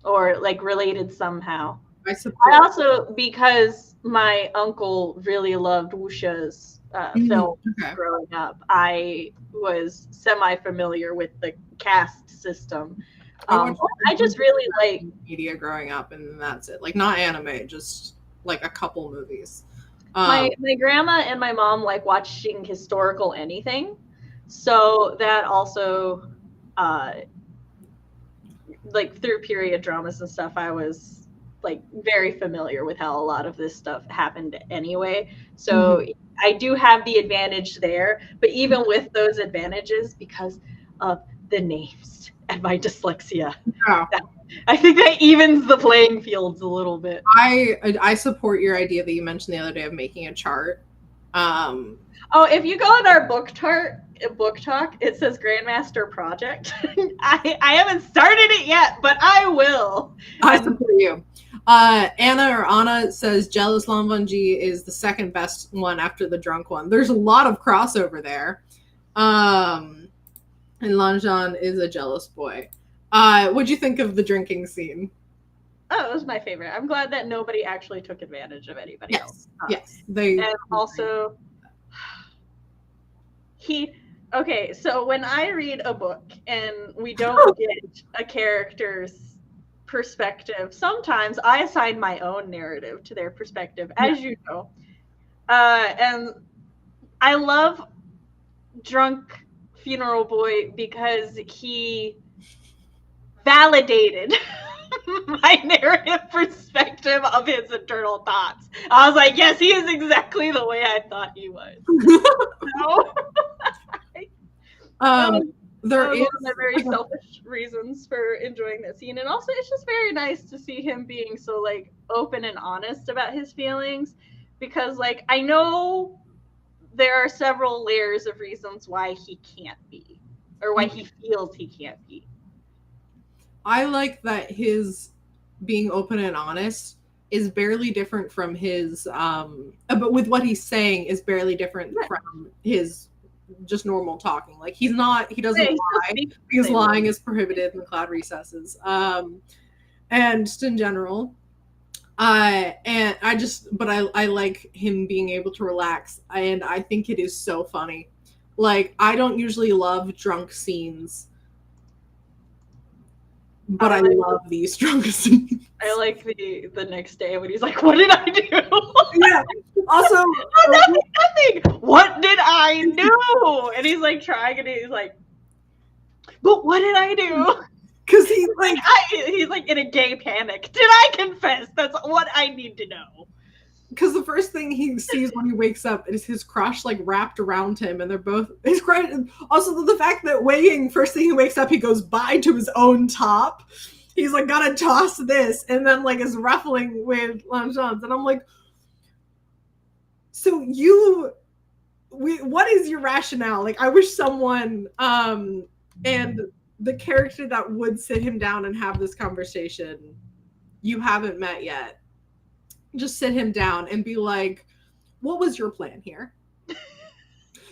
Or like related somehow. I also, because my uncle really loved wuxia film growing up, I was semi-familiar with the caste system. I just really like media growing up, and that's it. Like not anime, just like a couple movies. My grandma and my mom like watching historical anything, so that also, like through period dramas and stuff, I was like very familiar with how a lot of this stuff happened anyway. So I do have the advantage there, but even with those advantages, because of the names and my dyslexia, I think that evens the playing fields a little bit. I support your idea that you mentioned the other day of making a chart. If you go in our book talk, it says Grandmaster Project. I haven't started it yet, but I will. I support you. Anna says Jealous Lanvanji is the second best one after the drunk one. There's a lot of crossover there. And Lanjan is a jealous boy. What'd you think of the drinking scene? Oh, it was my favorite. I'm glad that nobody actually took advantage of anybody else. Yes. And also, so when I read a book and we don't get a character's perspective, sometimes I assign my own narrative to their perspective, as you know. And I love Drunk Funeral Boy because he validated my narrative perspective of his internal thoughts. I was like, yes, he is exactly the way I thought he was. There is one of the very selfish reasons for enjoying that scene, and also it's just very nice to see him being so like open and honest about his feelings, because like I know there are several layers of reasons why he can't be, or why he feels he can't be. I like that his being open and honest is barely different from his but with what he's saying is barely different from his just normal talking. Like he doesn't lie because lying is prohibited in the Cloud Recesses. And just in general, I like him being able to relax, and I think it is so funny. Like I don't usually love drunk scenes, but I love these drunk scenes. I like the next day when he's like, "What did I do?" Yeah. Also, nothing. What did I do? And he's like trying, and he's like, "But what did I do?" Because he's like in a gay panic. Did I confess? That's what I need to know. Because the first thing he sees when he wakes up is his crush like wrapped around him, and they're both his crush. Also, the fact that Wei Ying, first thing he wakes up, he goes bye to his own top. He's like, gotta toss this, and then like is ruffling with Lan Zhan's, and I'm like, so what is your rationale? Like, I wish someone and the character that would sit him down and have this conversation, you haven't met yet. Just sit him down and be like, what was your plan here?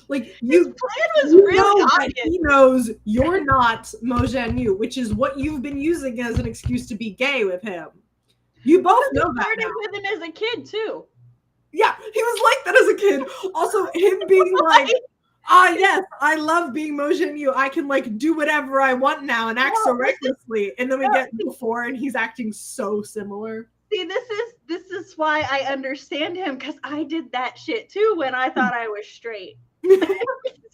Like, his plan was really obvious. He knows you're not Mo Zhanyu, which is what you've been using as an excuse to be gay with him. You both know that. Started with him as a kid too. Yeah, he was like that as a kid. Also, him being like, yes, I love being Mo Zhanyu. I can like do whatever I want now and act so recklessly. And then we get before, and he's acting so similar. See, this is why I understand him, because I did that shit too when I thought I was straight.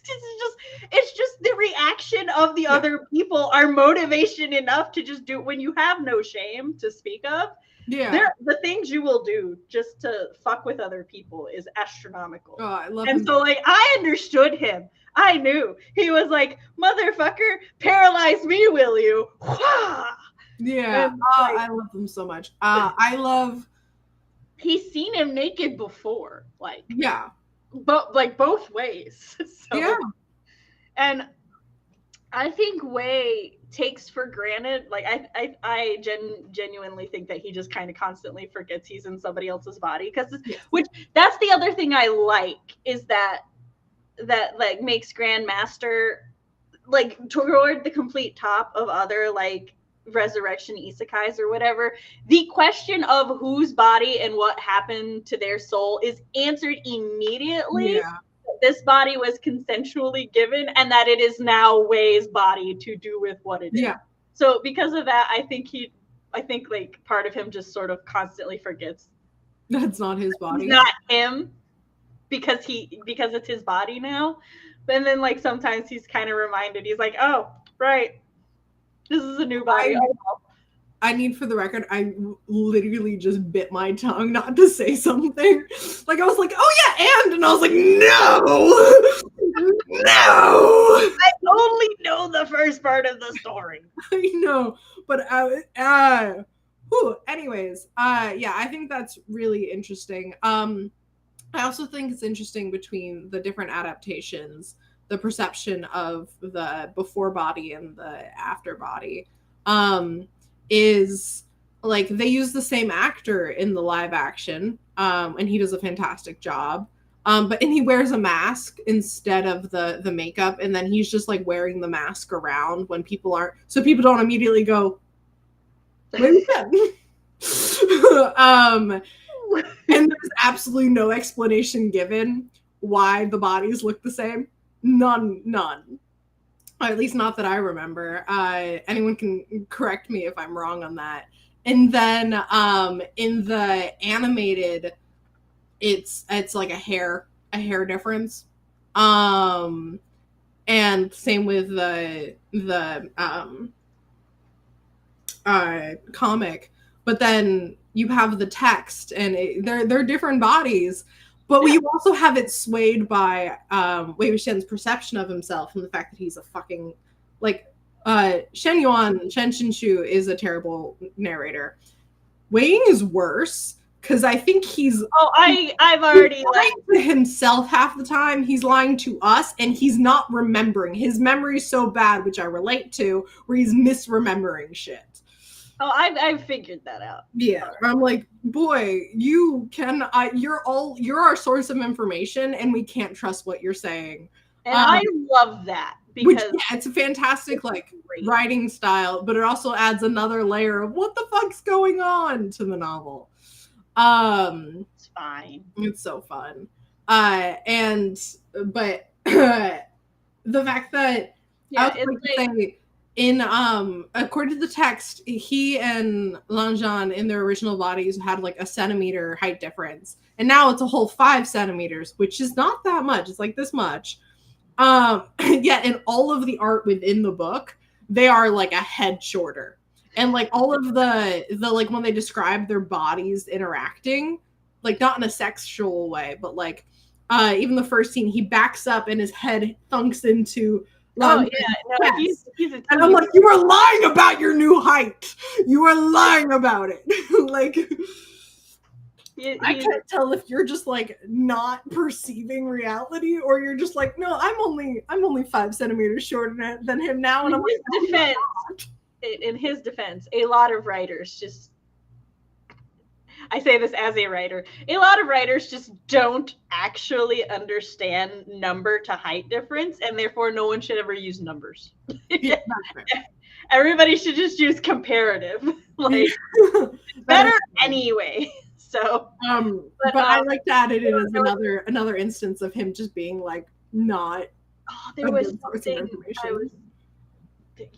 It's just the reaction of the other people are motivation enough to just do when you have no shame to speak of. Yeah. The things you will do just to fuck with other people is astronomical. Oh, I love and him. so like I understood him. I knew he was like, motherfucker, paralyze me, will you? Yeah. And, like, I love them so much. I love. He's seen him naked before, like Yeah. but like both ways. So, Yeah. and I think Wei takes for granted, like I genuinely think that he just kind of constantly forgets he's in somebody else's body, because which that's the other thing I like is that like makes Grandmaster like toward the complete top of other like resurrection isekais or whatever. The question of whose body and what happened to their soul is answered immediately. Yeah. This body was consensually given, and that it is now Wei's body to do with what it is. Yeah. So because of that, I think like part of him just sort of constantly forgets That's not his body. it's not him because it's his body now. And then like sometimes he's kind of reminded. He's like, oh right, this is a new body. I need for the record, I literally just bit my tongue not to say something. Like I was like, oh yeah, and I was like, no. I only know the first part of the story. I know, but anyways, yeah, I think that's really interesting. I also think it's interesting between the different adaptations, the perception of the before body and the after body. Is like they use the same actor in the live action, and he does a fantastic job. And he wears a mask instead of the makeup, and then he's just like wearing the mask around when people aren't, so people don't immediately go, wait a minute. And there's absolutely no explanation given why the bodies look the same. None. At least not that I remember. Anyone can correct me if I'm wrong on that. And then in the animated, it's like a hair difference. And same with the comic. But then you have the text, and they're different bodies. But you also have it swayed by Wei Wuxian's perception of himself and the fact that he's a fucking, like, Shen Shinshu is a terrible narrator. Wei Ying is worse, because I think he's... I've already lying to himself half the time. He's lying to us, and he's not remembering. His memory's so bad, which I relate to, where he's misremembering shit. Oh, I've figured that out. Yeah, I'm like, boy, you're our source of information, and we can't trust what you're saying. And I love that because it's a fantastic like writing style, but it also adds another layer of what the fuck's going on to the novel. It's fine. It's so fun. But the fact that according to the text, he and Lanzhan in their original bodies had like a centimeter height difference, and now it's a whole 5 centimeters, which is not that much. It's like this much. Yet in all of the art within the book, they are like a head shorter, and like all of the like when they describe their bodies interacting, like not in a sexual way, but like even the first scene, he backs up and his head thunks into. Oh yeah, no, he's and I'm like, you are lying about your new height. You are lying about it. Like, I can't tell if you're just like not perceiving reality, or you're just like, no, I'm only 5 centimeters shorter than him now. And in his defense, a lot of writers just. I say this as a writer. A lot of writers just don't actually understand number to height difference, and therefore no one should ever use numbers. Yeah, everybody should just use comparative. Like better anyway. So but I like to add it in as another instance of him just being like not there was something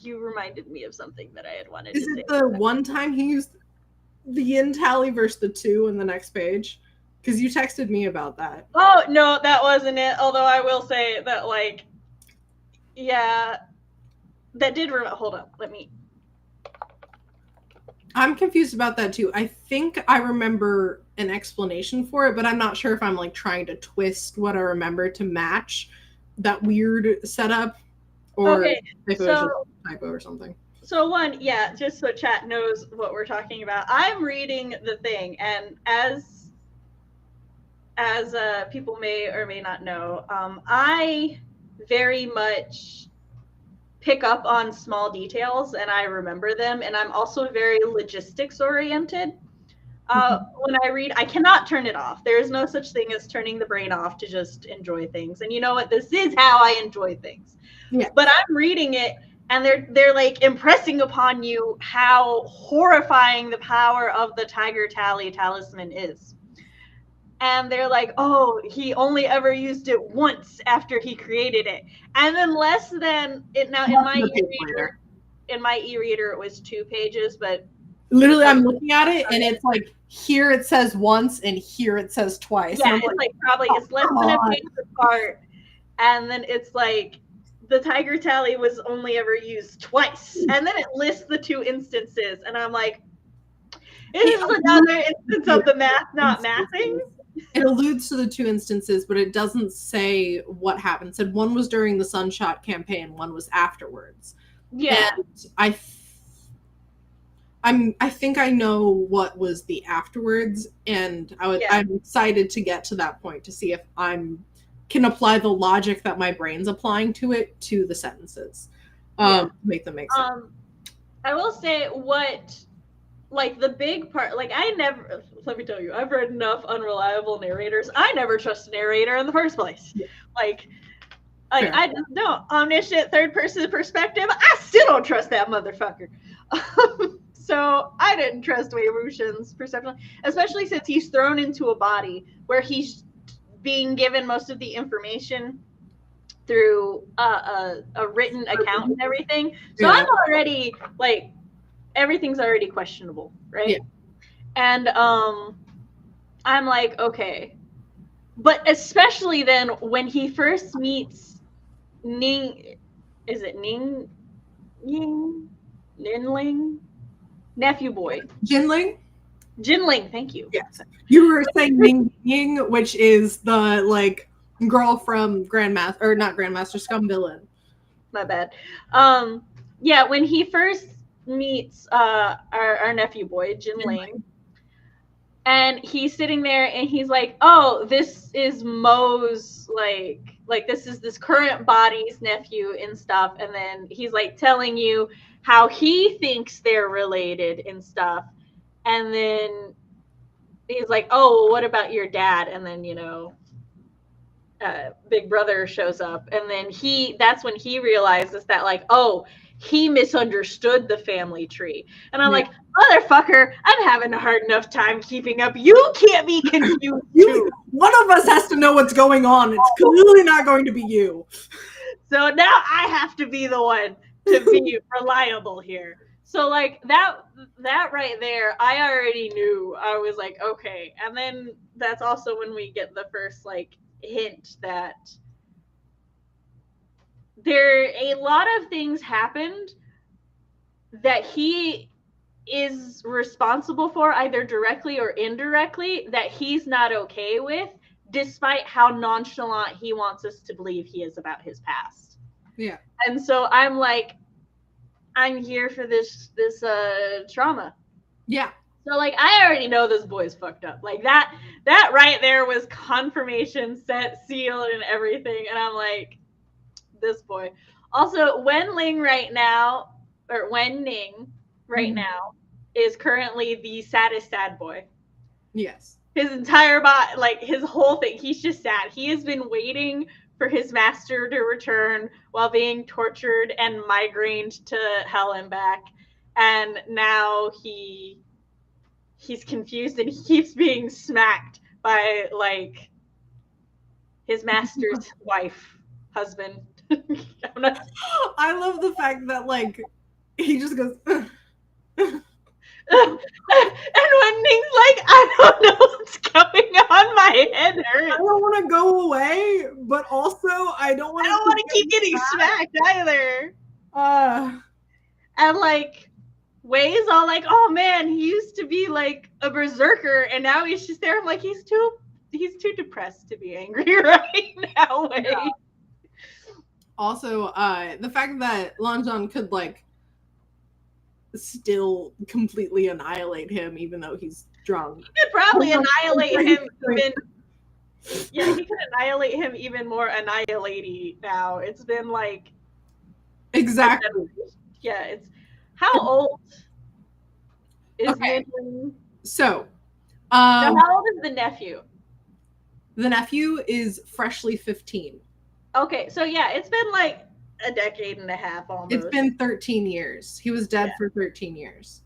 you reminded me of something that I had wanted to say. Is it the one time he used the yin tally versus the 2 in the next page? Because you texted me about that. Oh no, that wasn't it. Although I will say that like Yeah, that did. Hold on, let me. I'm confused about that too. I think I remember an explanation for it, but I'm not sure if I'm like trying to twist what I remember to match that weird setup, or Okay, if it was just so a typo or something. so one, yeah, just so chat knows what we're talking about. I'm reading the thing, and as people may or may not know, I very much pick up on small details and I remember them, and I'm also very logistics oriented. When I read, I cannot turn it off. There is no such thing as turning the brain off to just enjoy things. And you know what? This is how I enjoy things. Yeah. But I'm reading it, and they're like impressing upon you how horrifying the power of the Tiger Tally talisman is. And they're like, oh, he only ever used it once after he created it. And then less than it now in my e-reader it was 2 pages, but literally I'm looking at it and it's like here it says once and here it says twice. Yeah, it's like probably it's less than a page apart. And then it's like the Tiger Tally was only ever used twice. And then it lists the 2 instances. And I'm like, this is another instance of the math not mathing. It alludes to the 2 instances, but it doesn't say what happened. It said one was during the Sunshot campaign, one was afterwards. Yeah. And I think I know what was the afterwards, and I'm excited to get to that point to see if can apply the logic that my brain's applying to it to the sentences. Make them make sense. I will say like the big part, like let me tell you, I've read enough unreliable narrators. I never trust a narrator in the first place. Yeah. Like I just don't. Omniscient third person perspective, I still don't trust that motherfucker. So I didn't trust Wei Wuxian's perception, especially since he's thrown into a body where he's being given most of the information through a written account and everything. So I'm already like, everything's already questionable, right? Yeah. And I'm like, okay. But especially then when he first meets Ning, is it Ninling? Nephew boy. Jinling, thank you. Yes. You were saying Ning Ying, which is the like girl from Grandmaster, or not Grandmaster, Scum Villain. My bad. Yeah, when he first meets our nephew boy, Jinling, and he's sitting there and he's like, oh, this is Mo's like this is this current body's nephew and stuff. And then he's like telling you how he thinks they're related and stuff. And then he's like, oh, well, what about your dad? And then, Big Brother shows up. And then that's when he realizes that, like, oh, he misunderstood the family tree. And I'm like, motherfucker, I'm having a hard enough time keeping up. You can't be confused too. One of us has to know what's going on. It's clearly not going to be you. So now I have to be the one to be reliable here. So like that right there, I already knew. I was like, okay. And then that's also when we get the first like hint that a lot of things happened that he is responsible for, either directly or indirectly, that he's not okay with, despite how nonchalant he wants us to believe he is about his past. Yeah. And so I'm like, I'm here for this trauma. Yeah. So like I already know this boy's fucked up. Like that right there was confirmation, set, sealed, and everything. And I'm like, this boy. Also, Wen Ning right now is currently the saddest sad boy. Yes. His entire body, like his whole thing, he's just sad. He has been waiting for his master to return while being tortured and migrained to hell and back. And now he's confused and he keeps being smacked by like his master's husband. I love the fact that like he just goes and when Ning's like, I don't know what's going on, My head I hurts. don't want to go away, but also I don't want to keep getting smacked either. And like, Wei's all like, "Oh man, he used to be like a berserker, and now he's just there." I'm like, he's too depressed to be angry right now, Wei. Yeah. Also, the fact that Lanzhan could like still completely annihilate him, even though he's drunk. He could probably annihilate him even. Yeah, he could annihilate him even more annihilating now. It's been like exactly. Yeah, it's how old is okay. Nidling? So, now how old is the nephew? The nephew is freshly 15. Okay, so yeah, it's been like a decade and a half almost. It's been 13 years. He was dead for 13 years.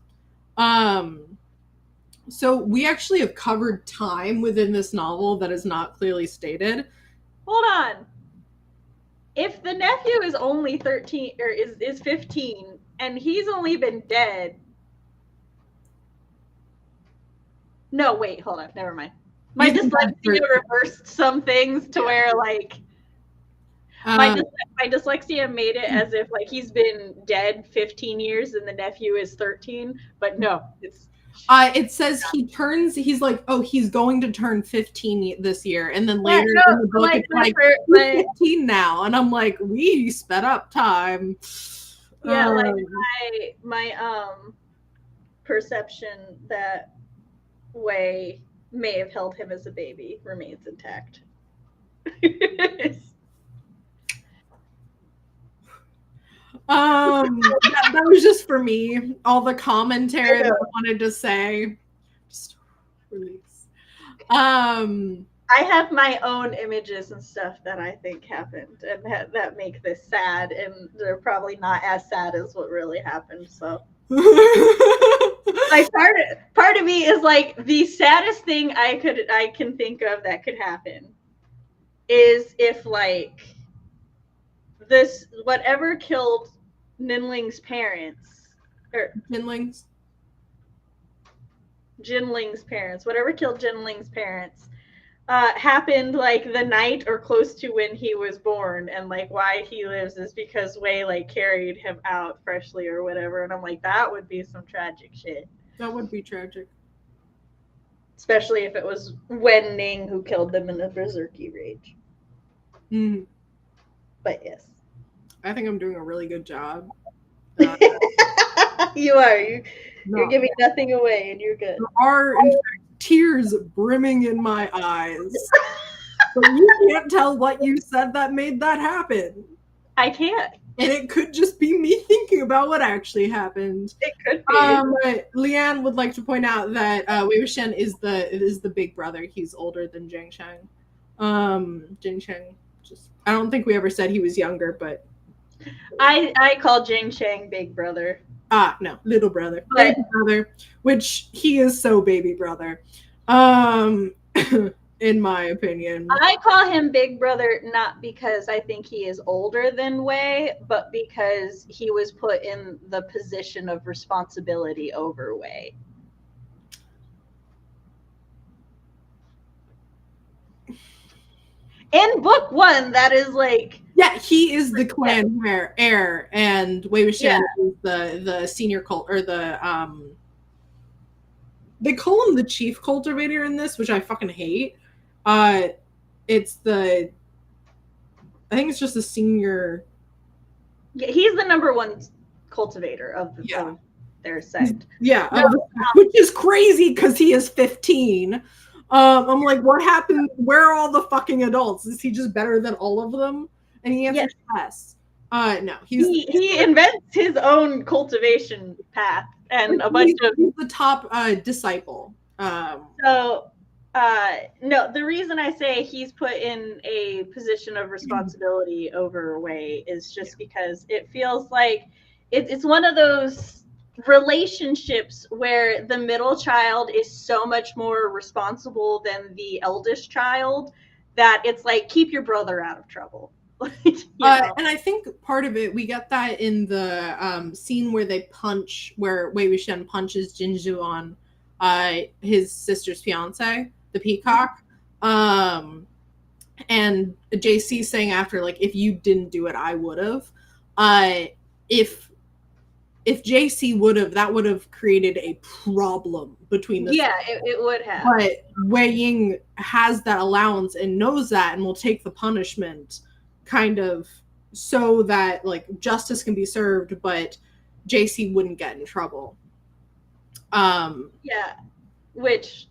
So we actually have covered time within this novel that is not clearly stated. Hold on. If the nephew is only 13 or is 15 and he's only been dead. No, wait, hold on. Never mind. My dyslexia reversed some things to where like my dyslexia made it as if like he's been dead 15 years and the nephew is 13, but no, it says he's like, oh, he's going to turn 15 this year, and then later in the book it's like he's 15 now, and I'm like, we sped up time. Yeah, like my perception that Wei may have held him as a baby remains intact. That was just for me. All the commentary that I wanted to say. Just release. I have my own images and stuff that I think happened and that make this sad, and they're probably not as sad as what really happened. So, like part of me is like the saddest thing I can think of that could happen is if like this whatever killed Jinling's parents or Jinling's parents, whatever killed Jinling's parents. Happened like the night or close to when he was born, and like why he lives is because Wei like carried him out freshly or whatever, and I'm like, that would be some tragic shit. That would be tragic, especially if it was Wen Ning who killed them in a berserky rage. But yes, I think I'm doing a really good job. You are. You're giving nothing away, and you're good. There are in fact tears brimming in my eyes. But you can't tell what you said that made that happen. I can't. And it could just be me thinking about what actually happened. It could be. Leanne would like to point out that Wei Wuxian is the big brother. He's older than Jing Shang. Jing Shang, I don't think we ever said he was younger, but I call Jing Shang big brother. No, little brother. Baby brother, which he is so baby brother. In my opinion. I call him big brother not because I think he is older than Wei, but because he was put in the position of responsibility over Wei. In book 1, that is like... Yeah, he is the clan heir, and Wei Wuxian is the senior cult, or the, they call him the chief cultivator in this, which I fucking hate. It's I think it's just the senior... Yeah, he's the number 1 cultivator of their sect. Yeah, which is crazy because he is 15. I'm like, what happened? Where are all the fucking adults? Is he just better than all of them? And he answers yes. No, he invents his own cultivation path and a bunch of... He's the top disciple. No, the reason I say he's put in a position of responsibility over Wei is just because it feels like it's one of those relationships where the middle child is so much more responsible than the eldest child that it's like, keep your brother out of trouble. And I think part of it, we get that in the scene where where Wei Wuxian punches Jin Zhuan, his sister's fiance, the peacock. And JC saying after, like, if you didn't do it, I would have. If JC would have, that would have created a problem between the it would have. But Wei Ying has that allowance and knows that and will take the punishment kind of so that, like, justice can be served, but JC wouldn't get in trouble. Yeah, which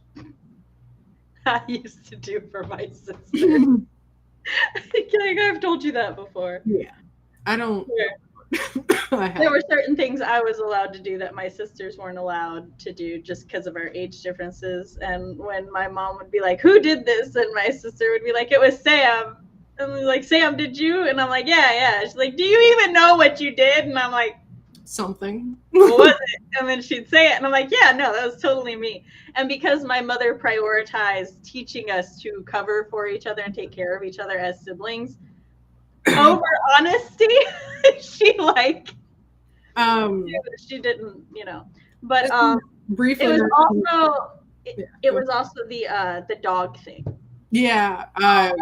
I used to do for my sister. Like, I've told you that before. Yeah. I don't... There were certain things I was allowed to do that my sisters weren't allowed to do just because of our age differences. And when my mom would be like, who did this? And my sister would be like, it was Sam. And I'm like, Sam, did you? And I'm like, yeah. She's like, do you even know what you did? And I'm like, something. What was it? And then she'd say it. And I'm like, yeah, no, that was totally me. And because my mother prioritized teaching us to cover for each other and take care of each other as siblings, over honesty, she like she didn't, but briefly it was also the dog thing,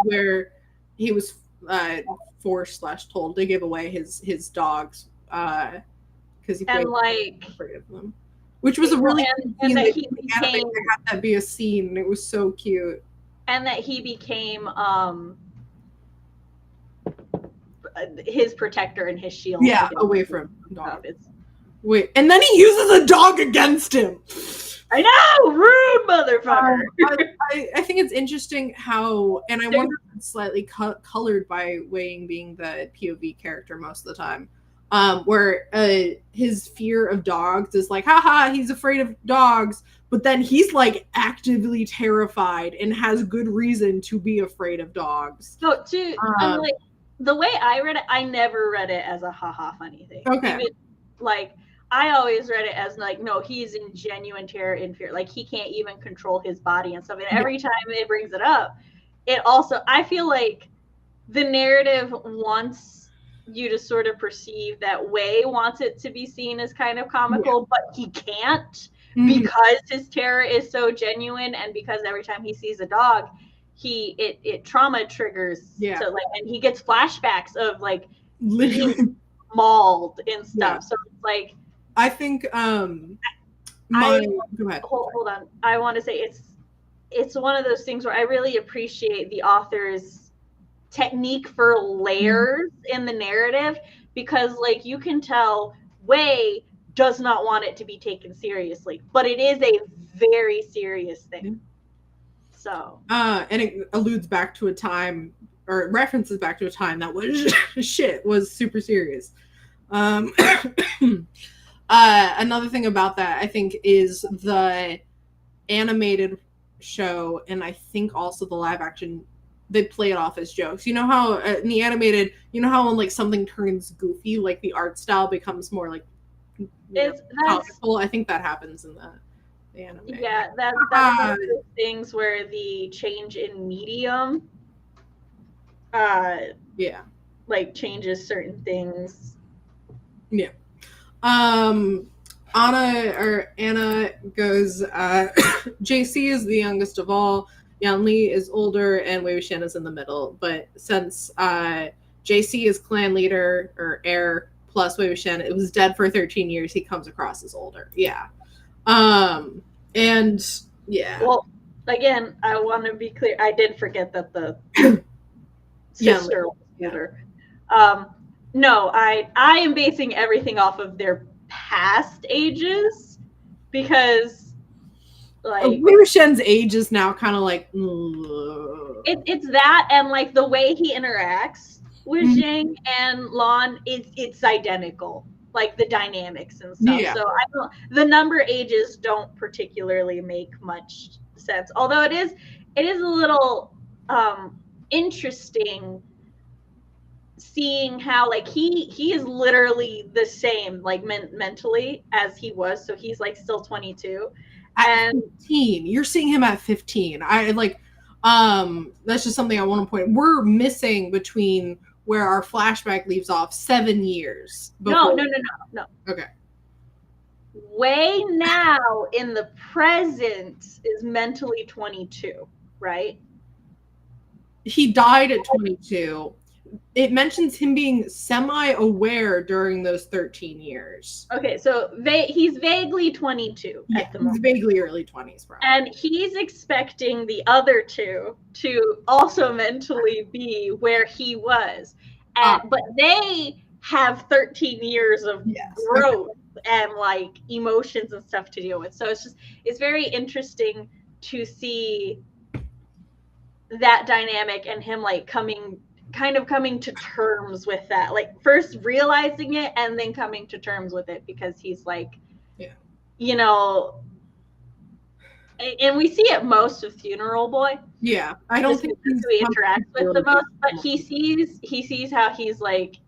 where he was forced/told to give away his dogs because he was afraid of them, which was a really and that he became had that be a scene. It was so cute, and that he became his protector and his shield. Yeah, away from dog. Wait, and then he uses a dog against him. I know, rude motherfucker. I think it's interesting how, and I wonder if it's slightly colored by Wei Ying being the POV character most of the time, where his fear of dogs is like, haha, he's afraid of dogs, but then he's like actively terrified and has good reason to be afraid of dogs. So I'm like, the way I read it, I never read it as a haha funny thing. Okay. I always read it as like, no, he's in genuine terror and fear. Like, he can't even control his body and stuff. And every time it brings it up, I feel like the narrative wants you to sort of perceive that Wei wants it to be seen as kind of comical, but he can't because his terror is so genuine, and because every time he sees a dog, it trauma triggers. Yeah. So and he gets flashbacks of like literally being mauled and stuff. Yeah. So it's like, I think go ahead. Hold on. I want to say it's one of those things where I really appreciate the author's technique for layers in the narrative, because like you can tell Wei does not want it to be taken seriously, but it is a very serious thing. So and it alludes back to a time, or references back to a time that was was super serious. Another thing about that, I think, is the animated show, and I think also the live action, they play it off as jokes. You know how in the animated, when like something turns goofy, like the art style becomes more like comical. I think that happens in the anime. Yeah, that's one of those things where the change in medium like changes certain things. Yeah. Anna goes, JC is the youngest of all, Yan Li is older, and Wei Wuxian is in the middle. But since JC is clan leader or heir plus Wei Wuxian, it was dead for 13 years, he comes across as older. Yeah. And yeah. Well, again, I want to be clear. I did forget that the sister was older. No, I am basing everything off of their past ages, because like Wei Wuxian's age is now kind of like it's that, and like the way he interacts with Xiang and Lan, it's identical, like the dynamics and stuff. Yeah. So the number ages don't particularly make much sense, although it is a little interesting seeing how like he is literally the same like mentally as he was, so he's like still 22 and 15. You're seeing him at 15. I like that's just something I want to point. We're missing between where our flashback leaves off 7 years before. No. Okay. Wei now in the present is mentally 22, right? he died at 22. It mentions him being semi-aware during those 13 years. Okay, so he's vaguely 22 at the moment. He's vaguely early 20s, probably. And he's expecting the other two to also mentally be where he was. But they have 13 years of growth and like emotions and stuff to deal with. So it's very interesting to see that dynamic and him like coming to terms with that, like first realizing it and then coming to terms with it, because he's like, you know, and we see it most with Funeral Boy. I don't think who he interacts with the most, but he sees how he's like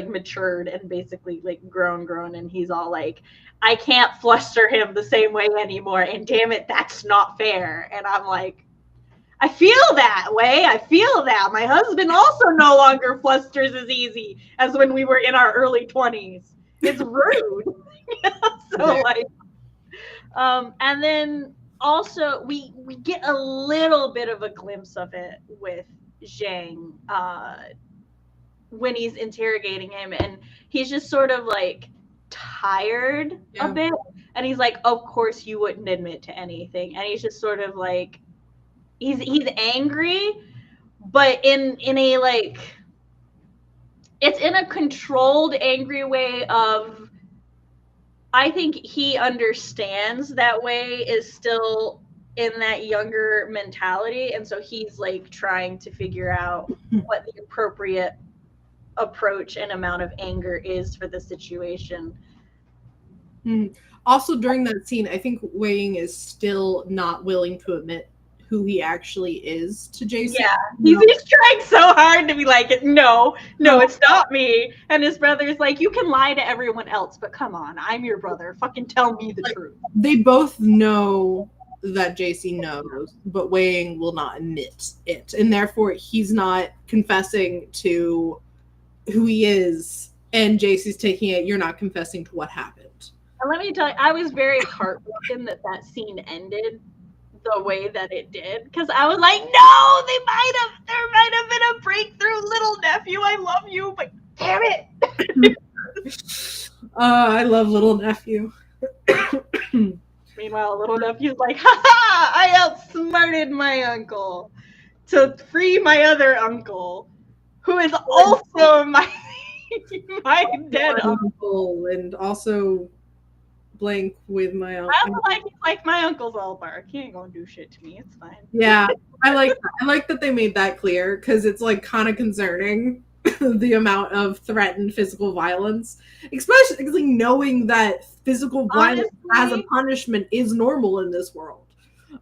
matured and basically like grown, and he's all like, I can't fluster him the same way anymore, and damn it, that's not fair. And I'm like, I feel that way. I feel that. My husband also no longer flusters as easy as when we were in our early 20s. It's rude. So like, and then also we get a little bit of a glimpse of it with Xiang when he's interrogating him, and he's just sort of like tired a bit, and he's like, of course you wouldn't admit to anything, and he's just sort of like, he's angry, but in a like, it's in a controlled angry way of, I think he understands that way is still in that younger mentality, and so he's like trying to figure out what the appropriate approach and amount of anger is for the situation. Also during that scene, I think Wei Ying is still not willing to admit who he actually is to Jason. He's trying so hard to be like, no, it's not me. And his brother's like, you can lie to everyone else, but come on, I'm your brother. Fucking tell me the truth. They both know that JC knows, but Wei Ying will not admit it. And therefore, he's not confessing to who he is. And JC's taking it, you're not confessing to what happened. And let me tell you, I was very heartbroken that scene ended the way that it did, because I was like, no, there might have been a breakthrough, little nephew, I love you, but damn it. I love little nephew. Meanwhile, little nephew's like, ha, I outsmarted my uncle to free my other uncle, who is also my dead uncle, and also blank with my uncle. I also like my uncle's all bark. He ain't gonna do shit to me. It's fine. Yeah, I like that they made that clear, because it's like kind of concerning the amount of threatened physical violence, especially knowing that physical violence as a punishment is normal in this world.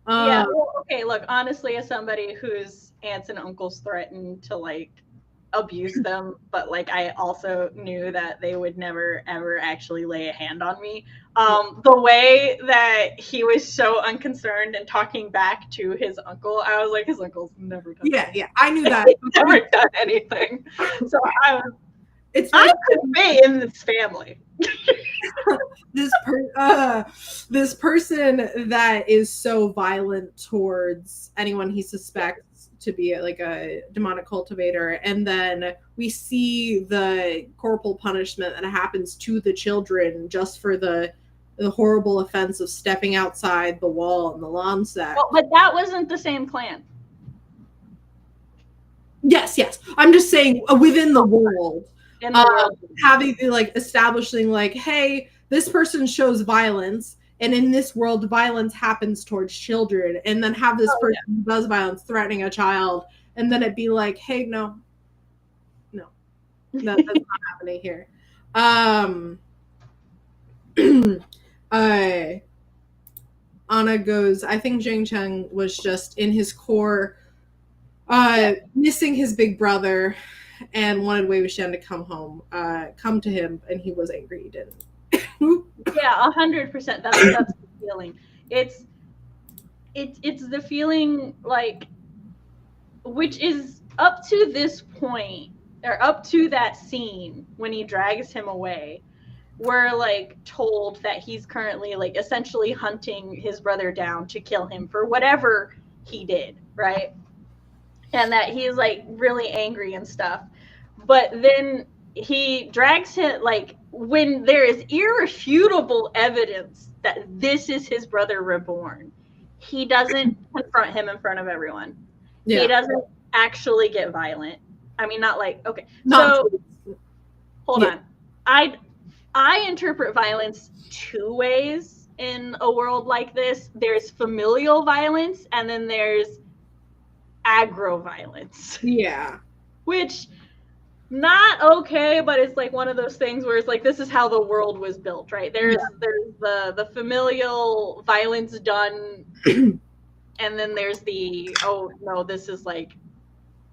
Okay, look, honestly, as somebody whose aunts and uncles threatened to like abuse them, but like I also knew that they would never ever actually lay a hand on me. The way that he was so unconcerned and talking back to his uncle, I was like, his uncle's never done anything. I knew that. He's never done anything. So I'm convey in this family. This person that is so violent towards anyone he suspects to be like a demonic cultivator, and then we see the corporal punishment that happens to the children just for the horrible offense of stepping outside the wall in the lawn set. Well, but that wasn't the same clan. Yes. I'm just saying within the world. Having like establishing like, hey, this person shows violence, and in this world violence happens towards children, and then have this person who does violence threatening a child, and then it'd be like, hey, no, that's not happening here. Anna goes, I think Zhang Cheng was just in his core missing his big brother and wanted Wei Wuxian to come to him, and he was angry he didn't. Yeah, 100%. That's the feeling. It's the feeling like, which is up to this point, or up to that scene when he drags him away, we're like told that he's currently like essentially hunting his brother down to kill him for whatever he did, right? and that he's like really angry and stuff. But then he drags him, like, when there is irrefutable evidence that this is his brother reborn, he doesn't confront him in front of everyone. Yeah. He doesn't actually get violent. I mean, not like, okay. Not So hold on. I interpret violence two ways in a world like this. There's familial violence, and then there's aggro violence. Yeah. Which, not okay, but it's like one of those things where it's like, this is how the world was built, right? There's the familial violence done, and then there's the, oh no, this is like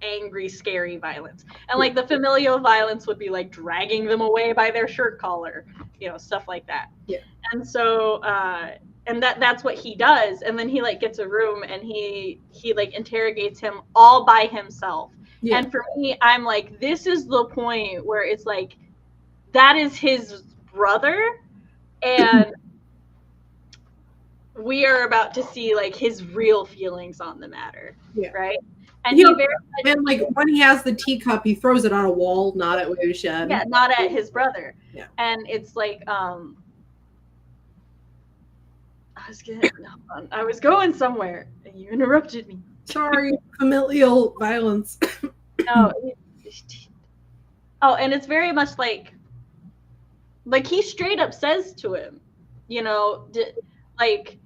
angry, scary violence. And like the familial violence would be like dragging them away by their shirt collar, you know, stuff like that. Yeah. And so and that's what he does. And then he like gets a room and he like interrogates him all by himself. Yeah. And for me, I'm like, this is the point where it's like, that is his brother, and we are about to see like his real feelings on the matter. Yeah. Right. And he very much, and like when he has the teacup, he throws it on a wall, not at Wei Wuxian. Yeah, not at his brother. Yeah. And it's like, I was going somewhere and you interrupted me. Sorry, familial violence. No. Oh, and it's very much like he straight up says to him, you know, like,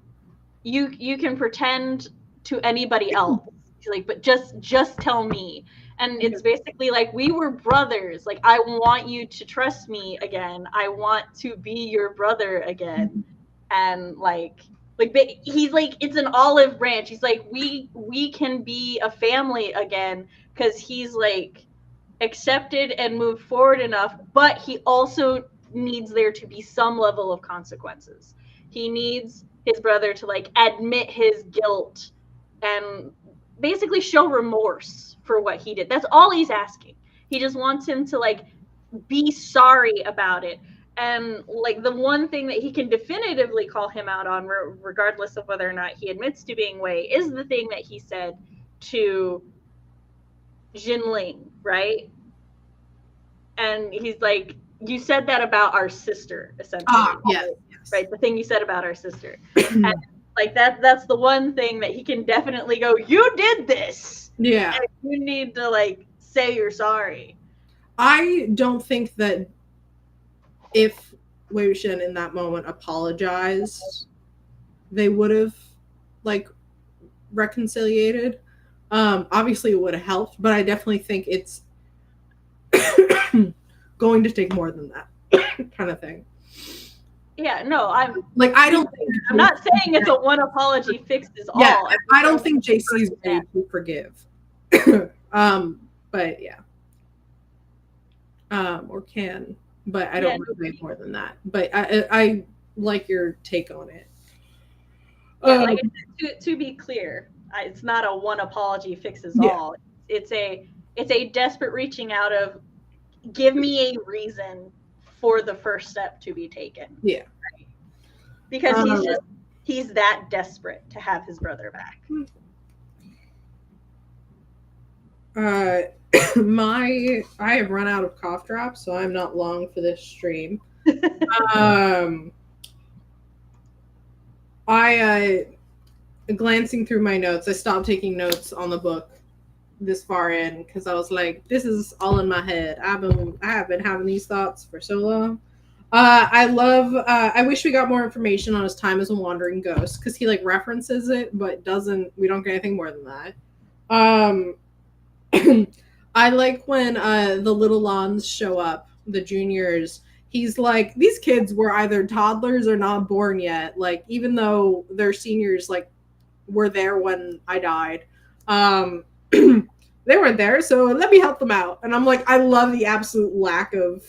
you can pretend to anybody else, like, but just tell me. And it's basically like, we were brothers. Like, I want you to trust me again. I want to be your brother again. And like he's like, it's an olive branch. He's like, we can be a family again, because he's like accepted and moved forward enough, but he also needs there to be some level of consequences. He needs his brother to like admit his guilt and basically show remorse for what he did. That's all he's asking. He just wants him to like be sorry about it. And like the one thing that he can definitively call him out on, regardless of whether or not he admits to being Wei, is the thing that he said to Jinling, right? And he's like, you said that about our sister, essentially. Yes. Right, the thing you said about our sister. And like that's the one thing that he can definitely go, you did this. Yeah. And you need to like say you're sorry. I don't think that if Wei Wuxian in that moment apologized, they would have like reconciliated. Obviously it would have helped, but I definitely think it's going to take more than that kind of thing. Yeah, no, I'm not saying it's a one apology fixes all. Yeah, I don't think JC is ready to forgive. But yeah. Or can, but I don't want to say more than that. But I like your take on it. Like, to be clear, it's not a one apology fixes all. It's a desperate reaching out of, give me a reason for the first step to be taken. Yeah. Right? Because he's that desperate to have his brother back. I have run out of cough drops, so I'm not long for this stream. Glancing through my notes, I stopped taking notes on the book this far in because I was like, this is all in my head. I have been having these thoughts for so long. I wish we got more information on his time as a wandering ghost, because he like references it but we don't get anything more than that. I like when the little Lons show up, the juniors. He's like, these kids were either toddlers or not born yet, like, even though they're seniors, like, were there when I died. They weren't there, so let me help them out. And I'm like, I love the absolute lack of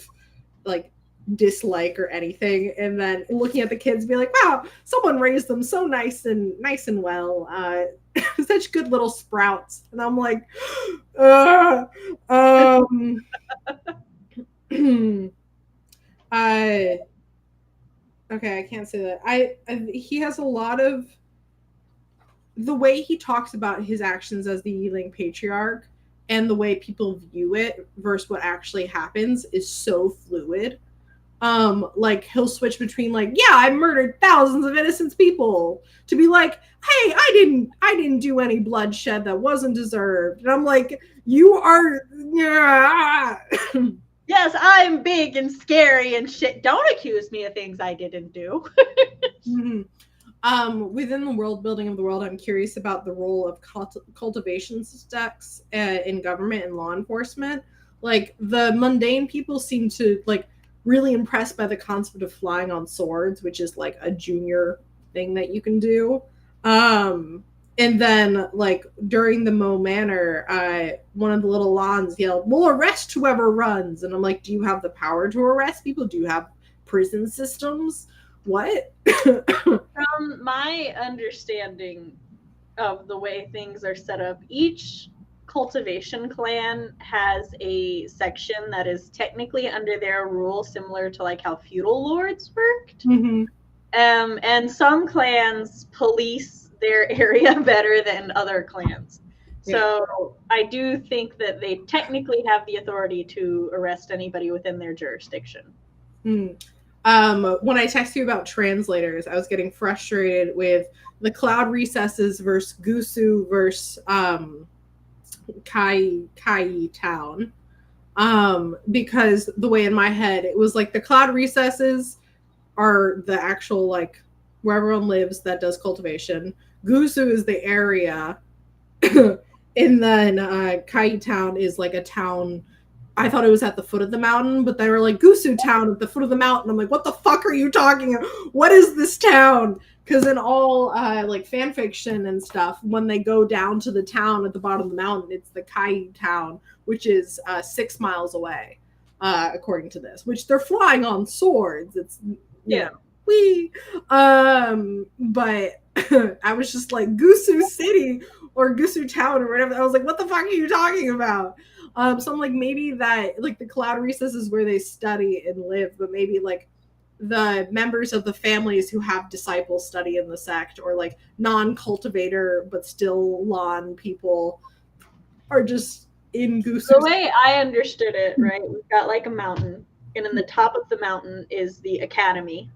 like dislike or anything. And then looking at the kids, be like, wow, someone raised them so nice and well. Such good little sprouts. And I'm like, okay, I can't say that. He has a lot of the way he talks about his actions as the Yiling patriarch and the way people view it versus what actually happens is so fluid. Like he'll switch between like, yeah, I murdered thousands of innocent people, to be like, hey, I didn't do any bloodshed that wasn't deserved. And I'm like, you are, yeah. Yes, I'm big and scary and shit. Don't accuse me of things I didn't do. Mm-hmm. Within the world building of the world, I'm curious about the role of cultivation stacks in government and law enforcement. Like the mundane people seem to like really impressed by the concept of flying on swords, which is like a junior thing that you can do. And then, like, during the Mo Manor, one of the little lawns yelled, we'll arrest whoever runs. And I'm like, do you have the power to arrest people? Do you have prison systems? What? From my understanding of the way things are set up, each cultivation clan has a section that is technically under their rule, similar to like how feudal lords worked. Mm-hmm. And some clans police their area better than other clans. So I do think that they technically have the authority to arrest anybody within their jurisdiction. When I text you about translators, I was getting frustrated with the cloud recesses versus Gusu versus Kai town. Because the way in my head it was like the cloud recesses are the actual like where everyone lives that does cultivation. Gusu is the area, and then Kai town is like a town. I thought it was at the foot of the mountain, but they were like Gusu town at the foot of the mountain. I'm like, what the fuck are you talking about? What is this town? Because in all like fan fiction and stuff, when they go down to the town at the bottom of the mountain, it's the Kai town, which is 6 miles away, according to this. Which they're flying on swords. It's you know, wee. But I was just like Gusu City or Gusu Town or whatever. I was like, what the fuck are you talking about? So I'm like, maybe that like the cloud recess is where they study and live, but maybe like the members of the families who have disciples study in the sect, or like non-cultivator but still lawn people are just in Gusu. The way I understood it, right, we've got like a mountain, and in the top of the mountain is the academy,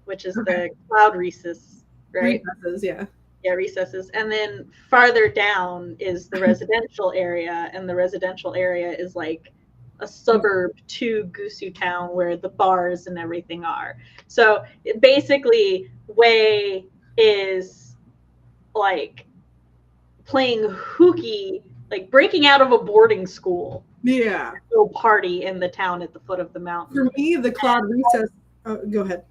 which is the cloud recess, right? Recesses, yeah. Yeah, recesses. And then farther down is the residential area, and the residential area is like a suburb to Gusu Town where the bars and everything are. So basically, Wei is like playing hooky, like breaking out of a boarding school. Yeah. Go party in the town at the foot of the mountain. For me, the cloud recess. Go ahead.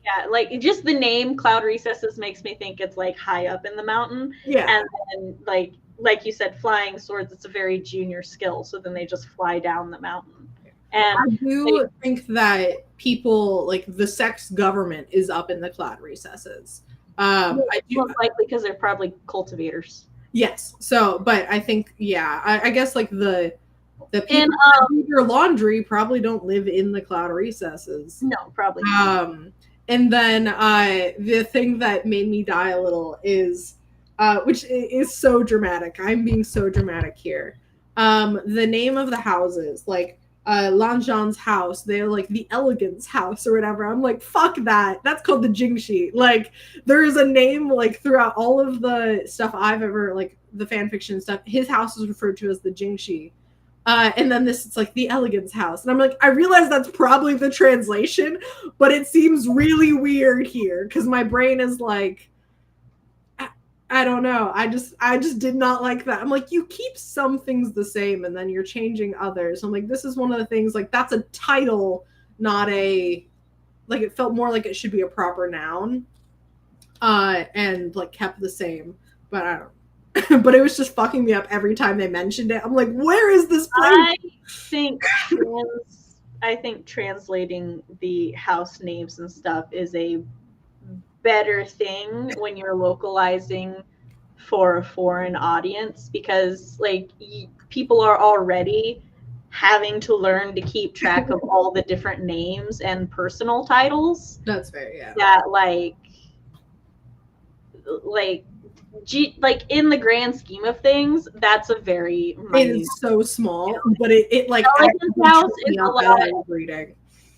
Yeah, like just the name Cloud Recesses makes me think it's like high up in the mountain. Yeah. And then like you said, flying swords, it's a very junior skill. So then they just fly down the mountain. And I do think that people like the sex government is up in the cloud recesses. I do, most likely because they're probably cultivators. Yes. So, but I think, yeah, I guess like the people that do your laundry probably don't live in the cloud recesses. No, probably. And then the thing that made me die a little is, which is so dramatic. I'm being so dramatic here. The name of the houses, like Lanzhan's house, they're like the Elegance house or whatever. I'm like, fuck that. That's called the Jingxi. Like, there is a name like throughout all of the stuff I've ever, like the fan fiction stuff, his house is referred to as the Jingxi. And then this, it's like the Elegance house. And I'm like, I realize that's probably the translation, but it seems really weird here because my brain is like, I don't know. I just did not like that. I'm like, you keep some things the same and then you're changing others. I'm like, this is one of the things, like, that's a title, not a, like, it felt more like it should be a proper noun. And like kept the same. But I don't know. But it was just fucking me up every time they mentioned it. I'm like, where is this place? I think translating the house names and stuff is a better thing when you're localizing for a foreign audience, because like people are already having to learn to keep track of all the different names and personal titles. That's fair, yeah. That like like in the grand scheme of things, that's a very It is so small, but it like Elegance House is a lot. Reading.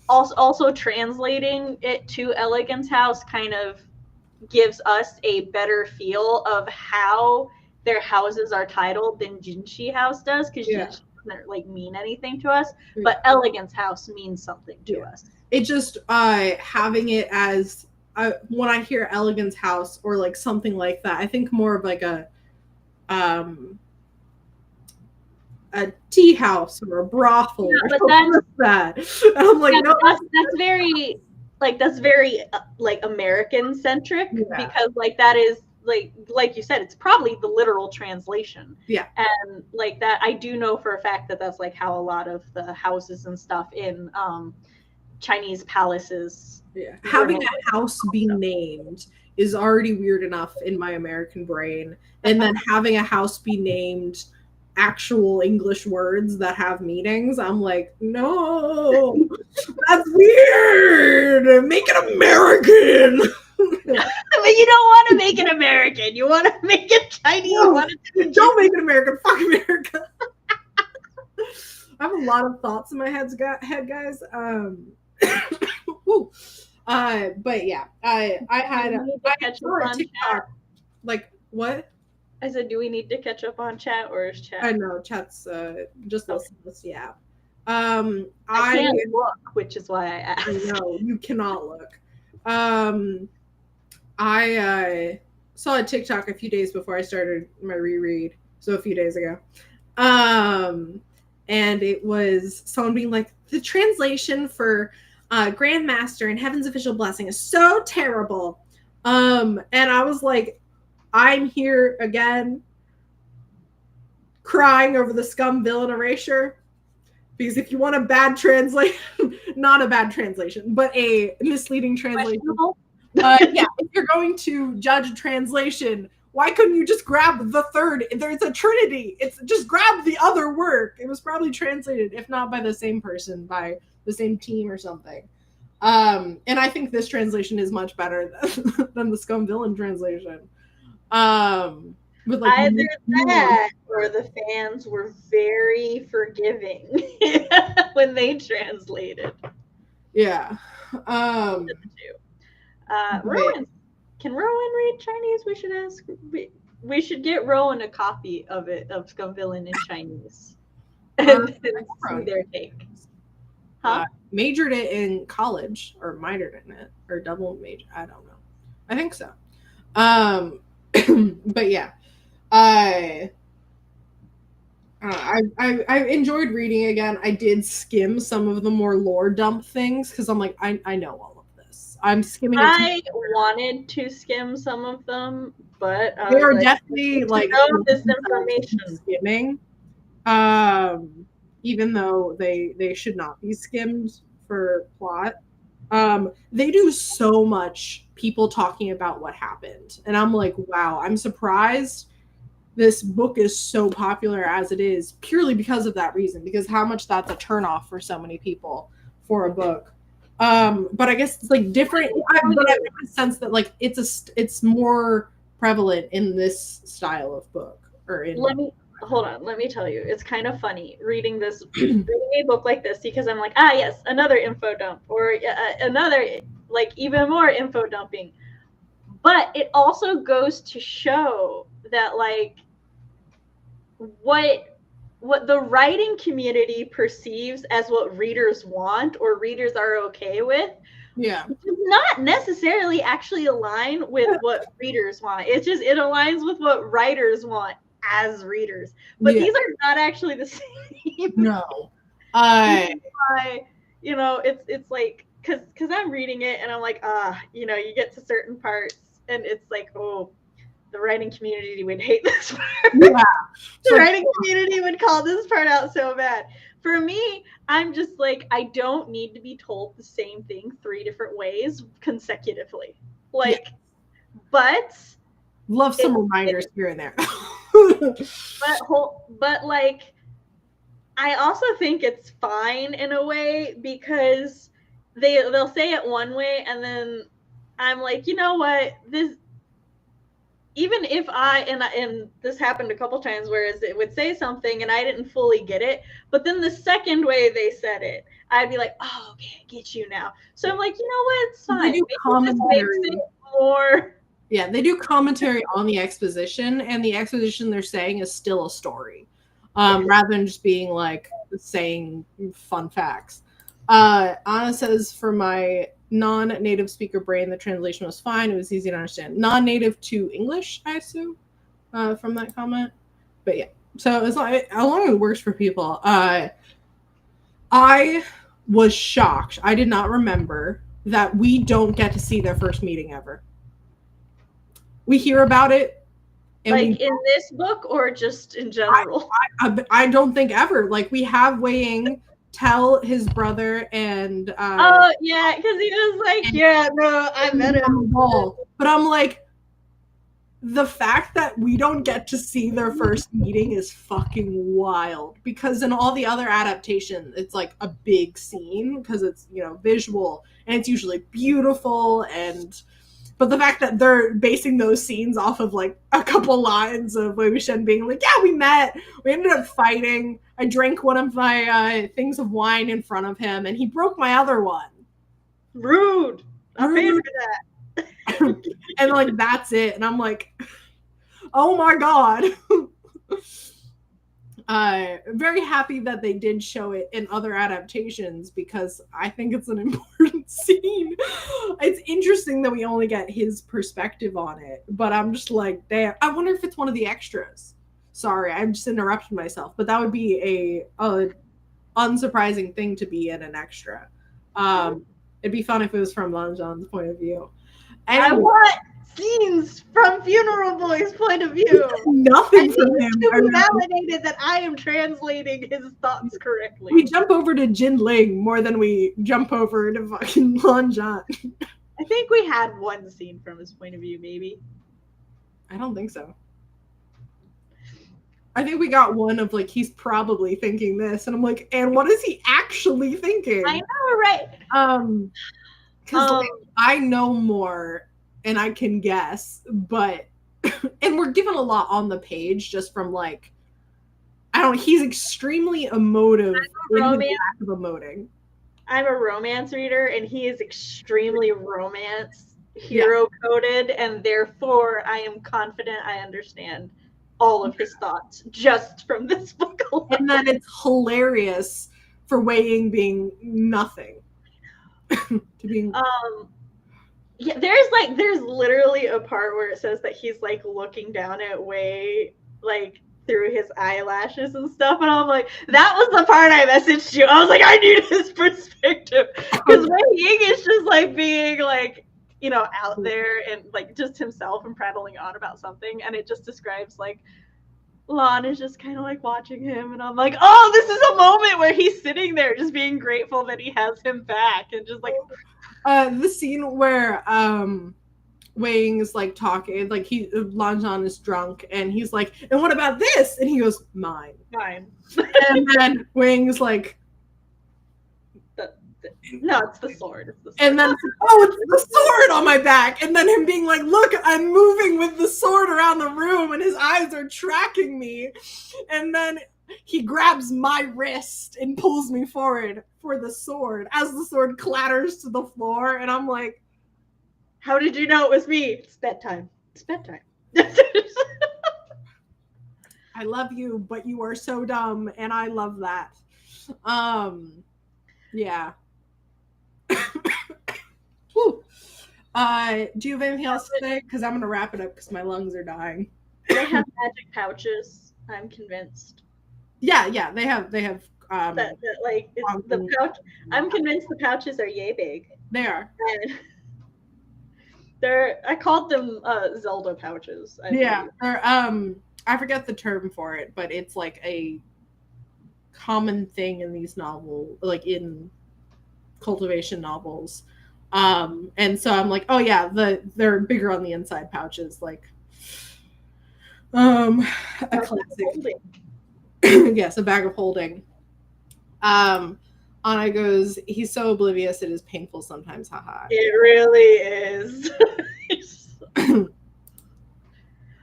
Also translating it to Elegance House kind of gives us a better feel of how their houses are titled than Jinshi House does, because Jinshi doesn't like mean anything to us, but Elegance House means something to us. It just having it as when I hear Elegance House or like something like that, I think more of like a tea house or a brothel or something like that. And I'm like, no, that's very like American centric, because like that is like you said, it's probably the literal translation. Yeah. And like that, I do know for a fact that that's like how a lot of the houses and stuff in Chinese palaces. Yeah. Having a house be named is already weird enough in my American brain. And then having a house be named actual English words that have meanings, I'm like, no, that's weird. Make it American. But you don't want to make it American. You want to make it Chinese. No, don't make it American. Fuck America. I have a lot of thoughts in my head, guys. But yeah, I saw a TikTok. Like what? I said, do we need to catch up on chat, or is chat? I know chat's just listen to this. Yeah. I can't look, which is why I asked. I know you cannot look. I saw a TikTok a few days before I started my reread, so a few days ago. And it was someone being like, the translation for Grandmaster and Heaven's Official Blessing is so terrible. And I was like, I'm here again crying over the scum villain erasure. Because if you want a bad translation, not a bad translation, but a misleading translation. Yeah, if you're going to judge a translation, why couldn't you just grab the third? There's a trinity. It's just grab the other work. It was probably translated, if not by the same person, by the same team or something. And I think this translation is much better than the scum villain translation. With like either that or the fans were very forgiving when they translated. Yeah. Rowan, can Rowan read Chinese? We should ask. We should get Rowan a copy of it, of Scum Villain in Chinese, and see their take. Huh? Majored it in college, or minored in it, or double major. I don't know. I think so. But yeah, I enjoyed reading again. I did skim some of the more lore dump things because I'm like, I know all of this. I'm skimming. I wanted to skim some of them, but they are definitely like this information skimming. Even though they should not be skimmed for plot. They do so much people talking about what happened. And I'm like, wow, I'm surprised this book is so popular as it is purely because of that reason, because how much that's a turnoff for so many people for a book. But I guess it's like different. I have a sense that like it's more prevalent in this style of book or in. Hold on, let me tell you, it's kind of funny reading a book like this, because I'm like, yes, another info dump, or another like even more info dumping. But it also goes to show that like what the writing community perceives as what readers want or readers are okay with, does not necessarily actually align with what readers want. It aligns with what writers want as readers, but these are not actually the same. No. It's like because I'm reading it and I'm like, you get to certain parts and it's like, oh, the writing community would hate this part. Yeah. The writing community would call this part out so bad. For me, I'm just like, I don't need to be told the same thing 3 different ways consecutively. But love some reminders here and there. but like, I also think it's fine in a way, because they'll say it one way and then I'm like, you know what, this even if and this happened a couple times, whereas it would say something and I didn't fully get it, but then the second way they said it, I'd be like, oh, okay, I get you now. So I'm like, you know what, it's fine. They do commentary. It more. Yeah, they do commentary on the exposition, and the exposition they're saying is still a story, rather than just being like saying fun facts. Anna says, for my non-native speaker brain, the translation was fine. It was easy to understand. Non-native to English, I assume, from that comment. But yeah, so as long as it works for people. I was shocked. I did not remember that we don't get to see their first meeting ever. We hear about it. And like in this book or just in general? I don't think ever. Like, we have Wei Ying tell his brother and oh yeah, because he was like, yeah, no, I met him. But I'm like, the fact that we don't get to see their first meeting is fucking wild, because in all the other adaptations it's like a big scene because it's, you know, visual and it's usually beautiful, but the fact that they're basing those scenes off of like a couple lines of Wei Wuxian being like, yeah, we met, we ended up fighting, I drank one of my things of wine in front of him and he broke my other one. Rude. I paid for that. And like, that's it. And I'm like, oh my god. Very happy that they did show it in other adaptations, because I think it's an important scene. It's interesting that we only get his perspective on it, but I'm just like, damn, I wonder if it's one of the extras. Sorry, I'm just interrupting myself, but that would be a unsurprising thing to be in an extra. It'd be fun if it was from Lan Zhan's point of view. Anyway, I want scenes from Funeral Boy's point of view. Nothing from him. To be validated that I am translating his thoughts correctly. We jump over to Jin Ling more than we jump over to fucking Lan Zhan. I think we had one scene from his point of view, maybe. I don't think so. I think we got one of like, he's probably thinking this, and I'm like, and what is he actually thinking? I know, right? Because like, I know more and I can guess, but and we're given a lot on the page just from like, I don't know, he's extremely emotive in his act of emoting. I'm a romance reader and he is extremely romance hero coded, and therefore I am confident I understand all of his thoughts just from this book alone. And then it's hilarious for Wei Ying being nothing. To being yeah, there's literally a part where it says that he's like looking down at Wei like through his eyelashes and stuff, and I'm like, that was the part I messaged you. I was like, I need his perspective, because Wei Ying is just like being like, you know, out there and like just himself and prattling on about something, and it just describes like Lan is just kind of like watching him, and I'm like, oh, this is a moment where he's sitting there just being grateful that he has him back, and just like the scene where Wei Ying is like talking, like Lan Zhan is drunk and he's like, and what about this? And he goes, mine. And then Wei Ying is like, no, it's the sword. It's the sword. And then, oh, it's the sword on my back. And then him being like, look, I'm moving with the sword around the room and his eyes are tracking me. And then he grabs my wrist and pulls me forward for the sword as the sword clatters to the floor. And I'm like, how did you know it was me? It's bedtime. It's bedtime. I love you, but you are so dumb. And I love that. Yeah. Do you have anything else to say? Because I'm going to wrap it up because my lungs are dying. They have magic pouches, I'm convinced. Yeah, they have that like it's the pouch. I'm convinced the pouches are yay big. They are. And I called them Zelda pouches. They're I forget the term for it, but it's like a common thing in these novels, like in cultivation novels. And so I'm like, oh yeah, they're bigger on the inside pouches, like a classic. Yes, a bag of holding. Anna goes, he's so oblivious, it is painful sometimes, haha. It really is.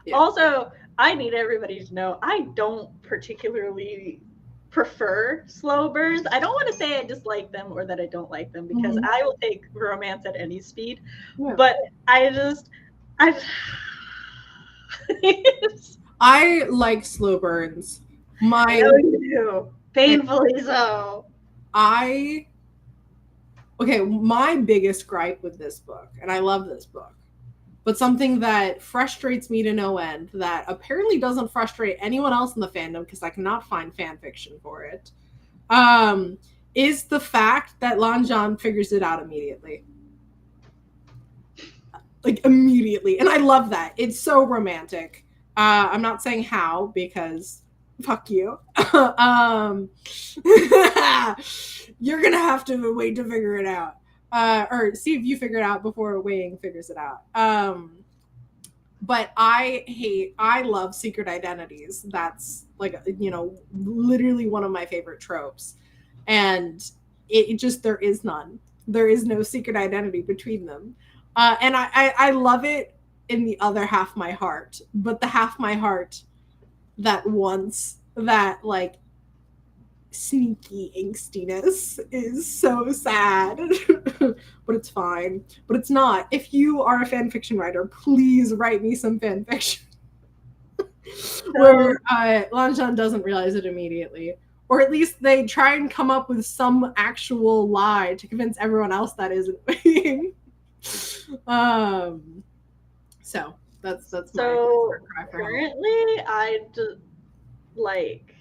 Yeah. Also, I need everybody to know I don't particularly prefer slow burns. I don't want to say I dislike them or that I don't like them because I will take romance at any speed. Yeah. But I I like slow burns. I know you do. Painfully so. My biggest gripe with this book, and I love this book, but something that frustrates me to no end, that apparently doesn't frustrate anyone else in the fandom because I cannot find fan fiction for it, is the fact that Lan Zhan figures it out immediately. Like, immediately. And I love that. It's so romantic. I'm not saying how, because fuck you. You're gonna have to wait to figure it out. Or see if you figure it out before Wei figures it out. But I love secret identities. That's, like, literally one of my favorite tropes. And it just, there is none. There is no secret identity between them. And I love it in the other half my heart. But the half my heart that wants that, like, sneaky angstiness is so sad. But it's fine. But it's not. If you are a fan fiction writer, please write me some fan fiction where Lan Zhan doesn't realize it immediately, or at least they try and come up with some actual lie to convince everyone else that isn't being. So that's so currently I like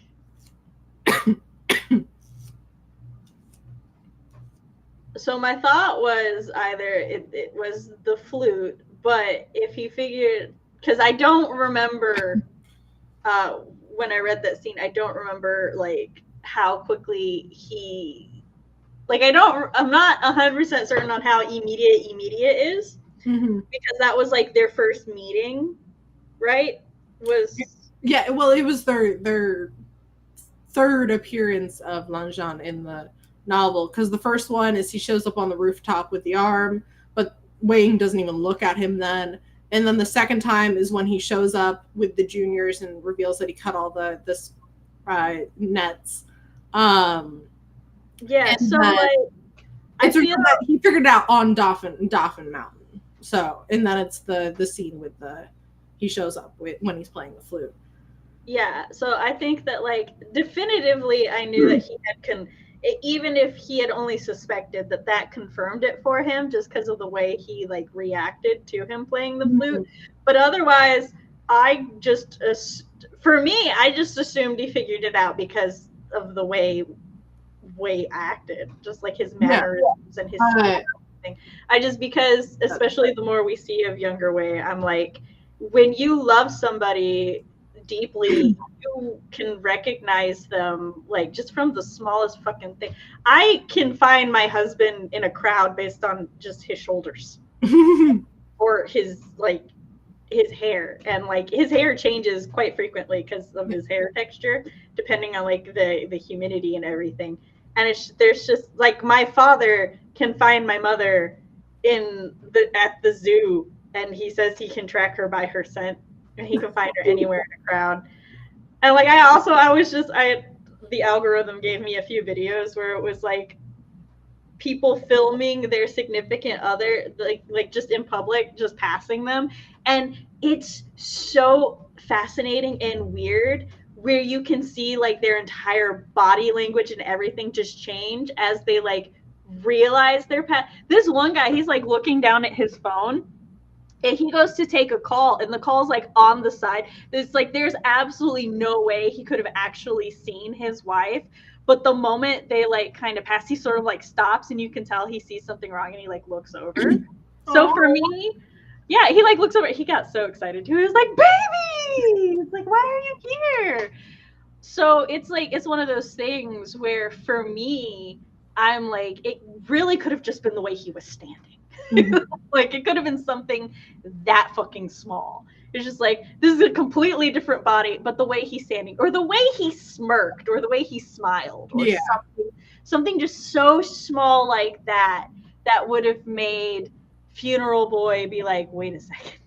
so my thought was either it was the flute, but if he figured, because I don't remember when I read that scene, I don't remember like how quickly he, like, I'm not 100% certain on how immediate is, because that was like their first meeting, right? Yeah, well, it was their third appearance of Lan Zhan in the novel, because the first one is he shows up on the rooftop with the arm, but Wei doesn't even look at him then. And then the second time is when he shows up with the juniors and reveals that he cut all the nets. Yeah, so like I feel that he figured it out on Dauphin Mountain. So, and then it's the scene with he shows up when he's playing the flute. Yeah, so I think that, like, definitively I knew that he had even if he had only suspected, that confirmed it for him just because of the way he, like, reacted to him playing the flute. But otherwise, I just assumed he figured it out because of the way acted, just like his mannerisms and his thing. Because especially the more we see of younger Wei, I'm like, when you love somebody deeply, you can recognize them, like, just from the smallest fucking thing. I can find my husband in a crowd based on just his shoulders or his hair, and like his hair changes quite frequently because of his hair texture, depending on like the humidity and everything. And there's just like, my father can find my mother at the zoo, and he says he can track her by her scent, and he can find her anywhere in a crowd. And like, the algorithm gave me a few videos where it was like people filming their significant other, like just in public, just passing them. And it's so fascinating and weird, where you can see like their entire body language and everything just change as they like realize their pet. This one guy, he's like looking down at his phone, and he goes to take a call, and the call's like on the side. It's like there's absolutely no way he could have actually seen his wife. But the moment they like kind of pass, he sort of like stops, and you can tell he sees something wrong, and he like looks over. So for me, yeah, he like looks over. He got so excited too. He was like, "Baby!" It's like, "Why are you here?" So it's like, it's one of those things where for me, I'm like, it really could have just been the way he was standing. Like, it could have been something that fucking small. It's just like, this is a completely different body, but the way he's standing, or the way he smirked, or the way he smiled, or something just so small like that would have made Funeral Boy be like, wait a second.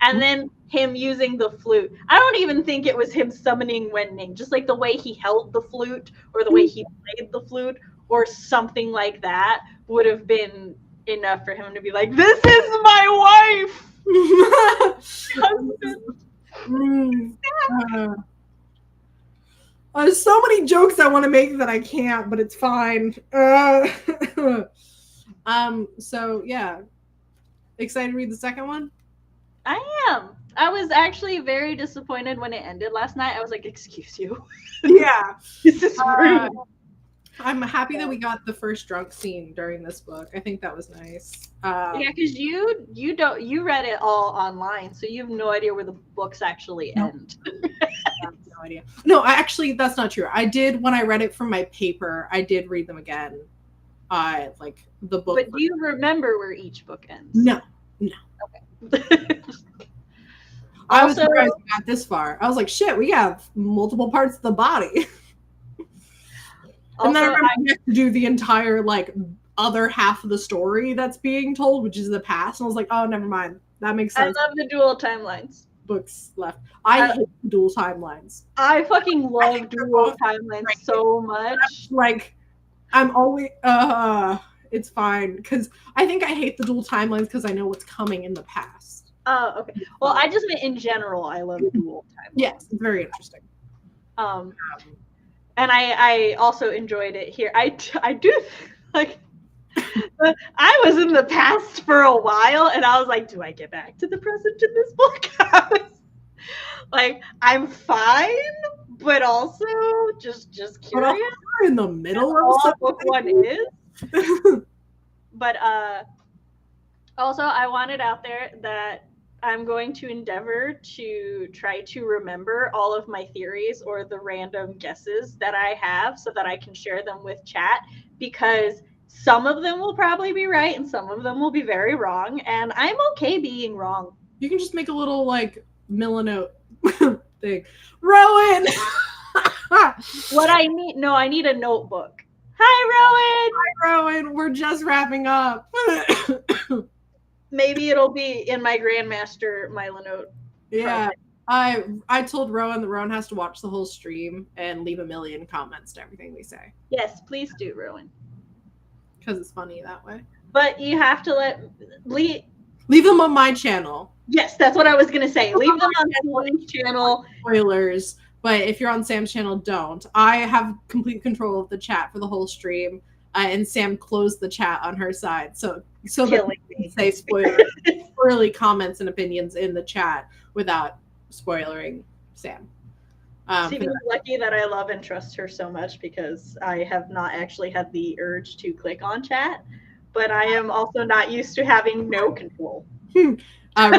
And then him using the flute. I don't even think it was him summoning Wenning, just like the way he held the flute or the way he played the flute or something like that would have been enough for him to be like, this is my wife. There's so many jokes I want to make that I can't, but it's fine. So yeah. Excited to read the second one? I am. I was actually very disappointed when it ended last night. I was like, excuse you. Yeah. This is rude. I'm happy that we got the first drunk scene during this book. I think that was nice. Yeah, because you read it all online, so you have no idea where the books actually end. I have no idea. No, that's not true. I did, when I read it from my paper, I did read them again. Like the book. But do you remember where each book ends? No. Okay. I was surprised we got this far. I was like, shit, we have multiple parts of the body. And then I remember we have to do the entire like other half of the story that's being told, which is the past. And I was like, oh, never mind. That makes sense. I love the dual timelines. Books left. I hate dual timelines. I fucking love dual timelines so much. Like, I'm always it's fine because I think I hate the dual timelines because I know what's coming in the past. Oh, okay. Well, I just meant in general, I love dual timelines. Yes, it's very interesting. And I also enjoyed it here. I do like. I was in the past for a while, and I was like, "Do I get back to the present in this book?" Like, I'm fine, but also just curious. We're in the middle of something. Book one is. But also, I wanted out there that I'm going to endeavor to try to remember all of my theories or the random guesses that I have so that I can share them with chat, because some of them will probably be right and some of them will be very wrong, and I'm okay being wrong. You can just make a little like Milanote thing. Rowan! What I need a notebook. Hi, Rowan! We're just wrapping up. Maybe it'll be in my Grandmaster Milanote. Yeah. Project. I told Rowan that Rowan has to watch the whole stream and leave a million comments to everything we say. Yes, please do, Rowan. Because it's funny that way. But you have to leave them on my channel. Yes, that's what I was gonna say. Leave them on Sam's channel. Spoilers. But if you're on Sam's channel, don't. I have complete control of the chat for the whole stream. And Sam closed the chat on her side. So that we can say spoilery comments and opinions in the chat without spoilering Sam. She's lucky that I love and trust her so much, because I have not actually had the urge to click on chat, but I am also not used to having no control. I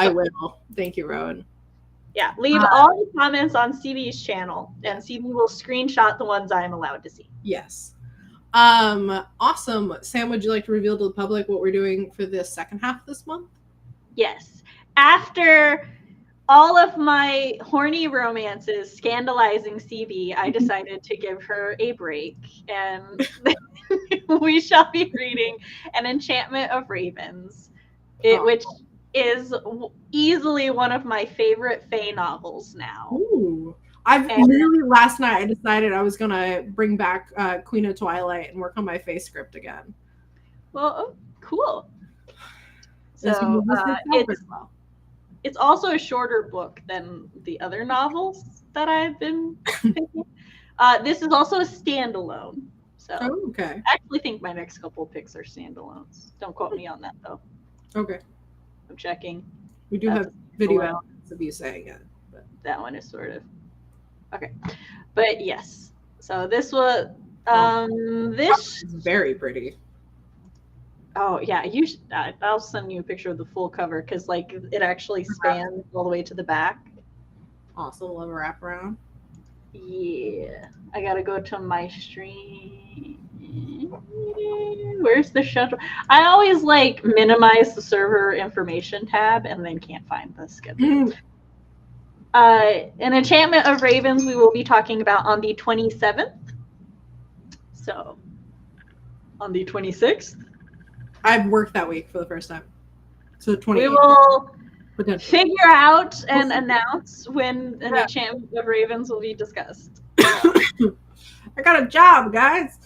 will. Thank you, Rowan. Yeah, leave all the comments on CB's channel, and CB will screenshot the ones I'm allowed to see. Yes. Awesome. Sam, would you like to reveal to the public what we're doing for the second half this month? Yes. After all of my horny romances scandalizing CB, I decided to give her a break, and we shall be reading An Enchantment of Ravens, which is easily one of my favorite Fae novels now. Ooh. Literally last night I decided I was going to bring back Queen of Twilight and work on my Fae script again. Well, cool. So it's also a shorter book than the other novels that I've been picking. This is also a standalone. So okay. I actually think my next couple of picks are standalones. Don't quote me on that, though. Okay. I'm checking. We do have video elements of you saying it. But that one is sort of. Okay. But yes. So this was this is very pretty. Oh yeah, you should. I'll send you a picture of the full cover, because like it actually spans all the way to the back. Awesome, love a wraparound. Yeah, I gotta go to my stream. Where's the shuttle? I always like minimize the server information tab and then can't find the schedule. An Enchantment of Ravens we will be talking about on the 27th. So on the 26th. I've worked that week for the first time. So 28th. We will figure out and announce when an enchantment of ravens will be discussed. I got a job, guys.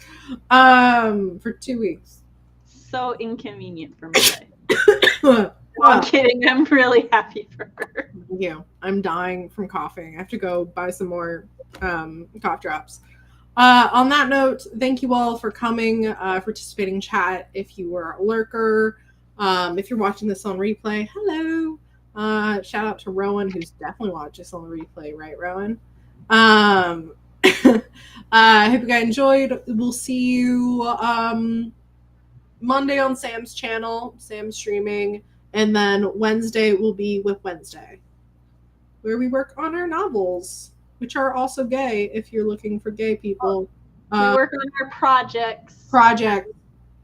For 2 weeks. So inconvenient for me. I'm kidding. I'm really happy for her. Yeah, I'm dying from coughing. I have to go buy some more cough drops. On that note, thank you all for coming, participating in chat. If you were a lurker, if you're watching this on replay, hello. Shout out to Rowan, who's definitely watching this on the replay, right, Rowan? I hope you guys enjoyed. We'll see you Monday on Sam's channel. Sam's streaming. And then Wednesday will be with Wednesday, where we work on our novels, which are also gay if you're looking for gay people. We work on our projects.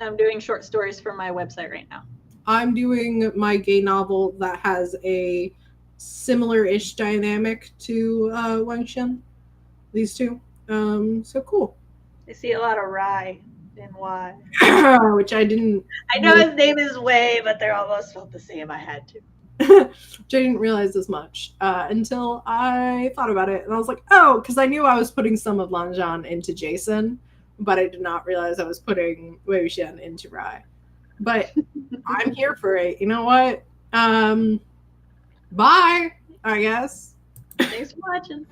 I'm doing short stories for my website right now. I'm doing my gay novel that has a similar-ish dynamic to Wangxian. These two. So cool. I see a lot of rye in Y. Which I didn't. I know his name is Wei, but they're almost spelled the same. I had to. Which I didn't realize as much until I thought about it. And I was like, oh, because I knew I was putting some of Lanzhan into Jason, but I did not realize I was putting Wei Wuxian into Rai. But I'm here for it. You know what? Bye, I guess. Thanks for watching.